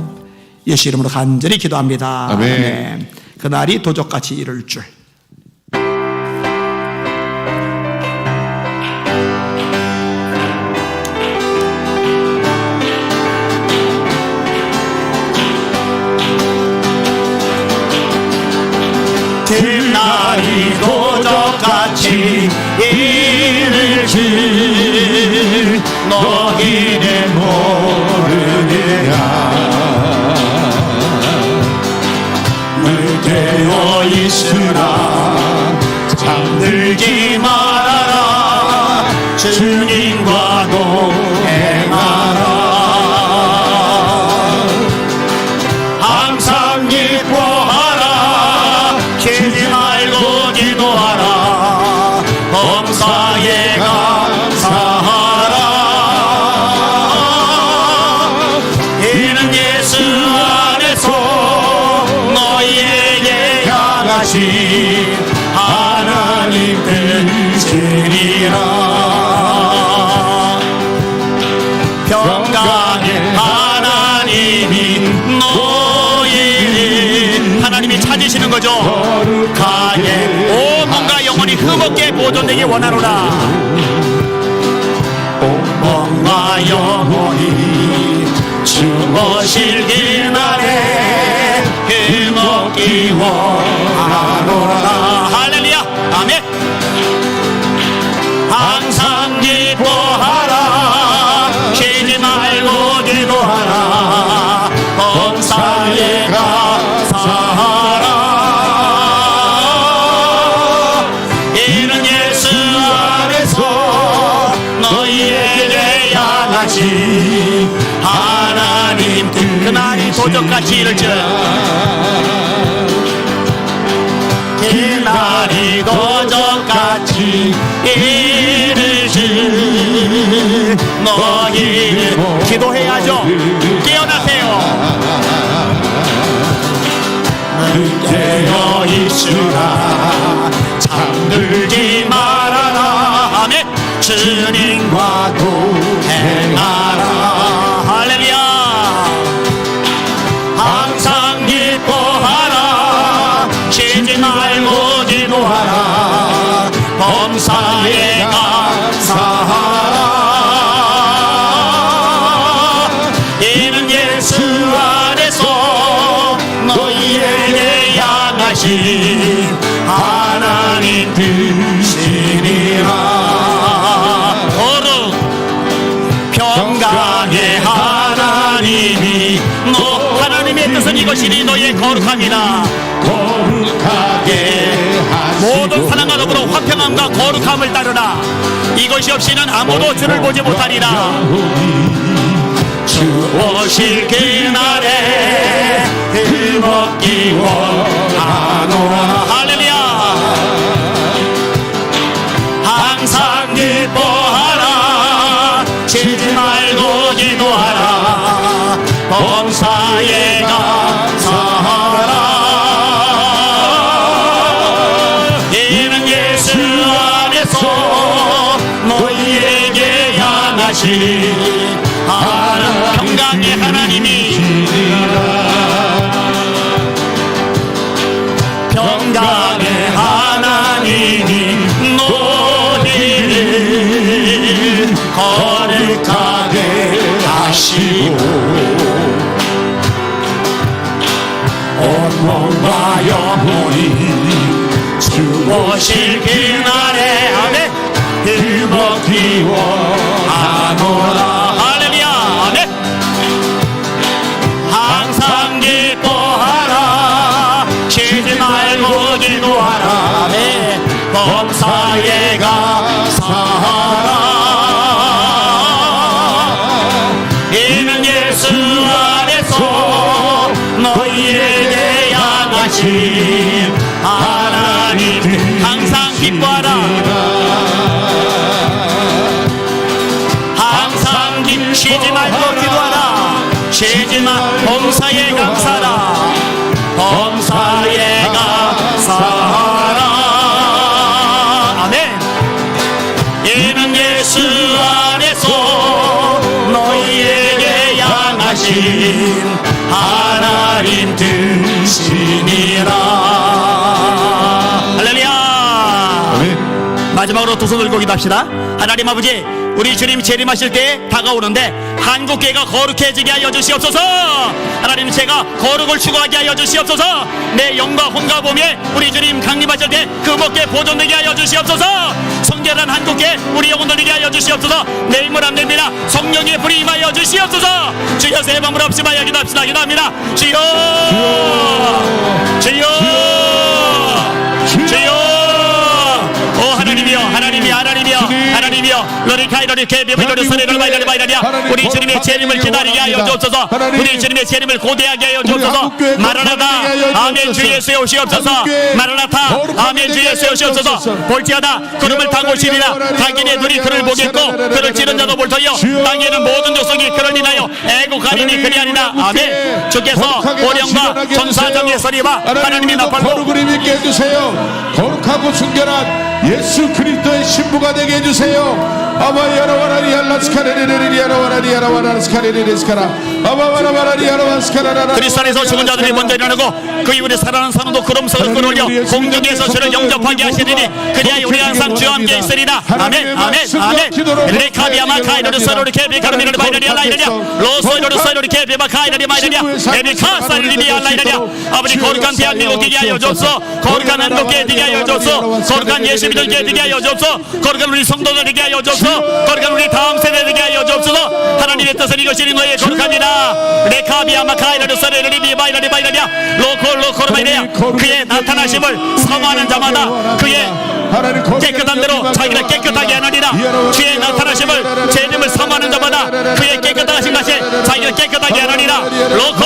예수 이름으로 간절히 기도합니다.
아멘.
아멘. 그날이 도적같이 이를 줄.
그날이 도적같이 이를 줄 너희는 모르느냐. 물되어 있으라 잠들지 말아라. 주님과 동행하라. 항상 기뻐하라. 쉬지 말고 기도하라. 범사에 감사하라. 이는 예수 안에서 너희에게 향하신 하나님 뜻이리라. 평강의 하나님이 너희를 하나님이 찾으시는 거죠. 가게 온 몸과 영혼이 흠없게 보존되기 원하노라. 온 몸과 영혼이 죽으실 그날에 흠없기 원하노라. 할렐루야 아멘. 항상 기뻐하라. 쉬지 말고 기도하라. 범사에 감사하라. 이는 예수 안에서 너희에게 향하신 하나님 뜻. 그날이 도적같이 이를 줄. 그날이 도적같이 이를 줄. 너희 기도해야죠. 깨어나세요.
깨어 있으라 잠들지 말아라 아멘 주님과 동행하라 할렐루야 항상 기뻐하라 쉬지 말고 기도하라 범사에 감사하라 이는 예수 안에서 너희에게 향하신 하나님 뜻이니라 거룩 평강의 하나님이 너 하나님의 뜻은 이것이니 너희의 거룩함이라 거룩하게 모든 사랑과 더불어 화평함과 거룩함을 따르라 이것이 없이는 아무도 주를 보지 못하리라 주 오실 그날에 흠없기 원하노라 할렐루야 항상 기뻐하라 쉬지 말고 기도하라 범사에 감사하라 이는 예수 안에서 너희에게 향하신 평강의 하나님이 평강의 하나님이 너희를 거룩하게 하시고 온몸과 영혼이 주 오실 그날에 아멘 흠없기 원하노라 항상 기뻐하라 쉬지 말고 기도하라 범사에 감사하라 이는 예수 안에서 너희에게 향하신 하나님 항상 기뻐하라 항상 쉬지 말고 기도하라 쉬지마 범사에 감사하라 범사에 감사하라 아멘 이는 예수 안에서 너희에게 향하신 하나님 뜻이니라 할렐루야 마지막으로 두 손 들고 기도합시다 하나님 아버지 우리 주님 재림하실 때 다가오는데 한국교회가 거룩해지게 하여 주시옵소서 하나님 제가 거룩을 추구하게 하여 주시옵소서 내 영과 혼과 몸에 우리 주님 강림하실 때 금없게 보존되게 하여 주시옵소서 성결한 한국교회 우리 영혼들 이게 하여 주시옵소서 내 힘을 안 됩니다 성령의 불이 임하여 주시옵소서 주여 새 밤을 없음하여 기도합시다 기도합니다 주여 주여 주여 오 하나님이여 하나님이여 하나님이여 하나님이여 너리카이 너리케 비비도르 소리를 바이라리야 우리 주님의 재림을 기다리게 하여 주옵소서 우리 주님의 재림을 고대하게 하여 주옵소서 마라나다 아멘 주 예수의 오시옵소서 마라나타 아멘 주 예수의 오시옵소서 볼지어다 구름을 타고 오시리라 자기네 눈이 그를 보겠고 그를 찌른 자도 볼 터이요 땅에는 모든 족속이 그를 인하여 애곡하리니 그리 아니라 아멘 주께서 오령과 전사장의 소리와 하나님의 나팔로
거룩을 있게 해주세요 거룩하고 순결한 예수 그리스도의 신부가 되게 해주세요 아바야라와라리 알라스카레레리아라와라리 아라와라스카레레스카라 아바와라와라리 아라와스카라라라
그리스도 안에서 죽은 자들이 먼저 일어나고 그 이후에 살아난 사람도 구름석을 끌어올려 공중에서 주를 영접하게 하시리니 그리하여 우리 항상 주와 함께 있으리라 아멘 아멘 아멘 레카비아마 카이로르 서로르 케비카르미르 바이라리아 라이라리아 로소이로르 서로르 케비마 카이라리 마이라리아 에비카 사리리아 라이라리아 아버지 거룩한 대한민국 되게 하여 주옵소서 거룩한 한국교회 되게 하여 주옵소서 거룩한 예수 믿음교회 되게 하여 주옵소서 거룩한 우리 성도들 되게 하여 주옵소서 거룩한 우리 다음 세대 되게 하여 주옵소서 하나님의 뜻은 이것이 너희의 거룩함이다 레카비아마 카이로르 서로르 리바이라리 바이라리아 로콜로코르 바이라리아 그의 나타나심을 사모하는 자마다 그의 깨끗한 대로 자기를 깨끗하게 하느니라 주의 나타나심을 죄님을 사모하는 자마다 그의 깨끗하신 것이 자기를 깨끗하게 하느니라 로코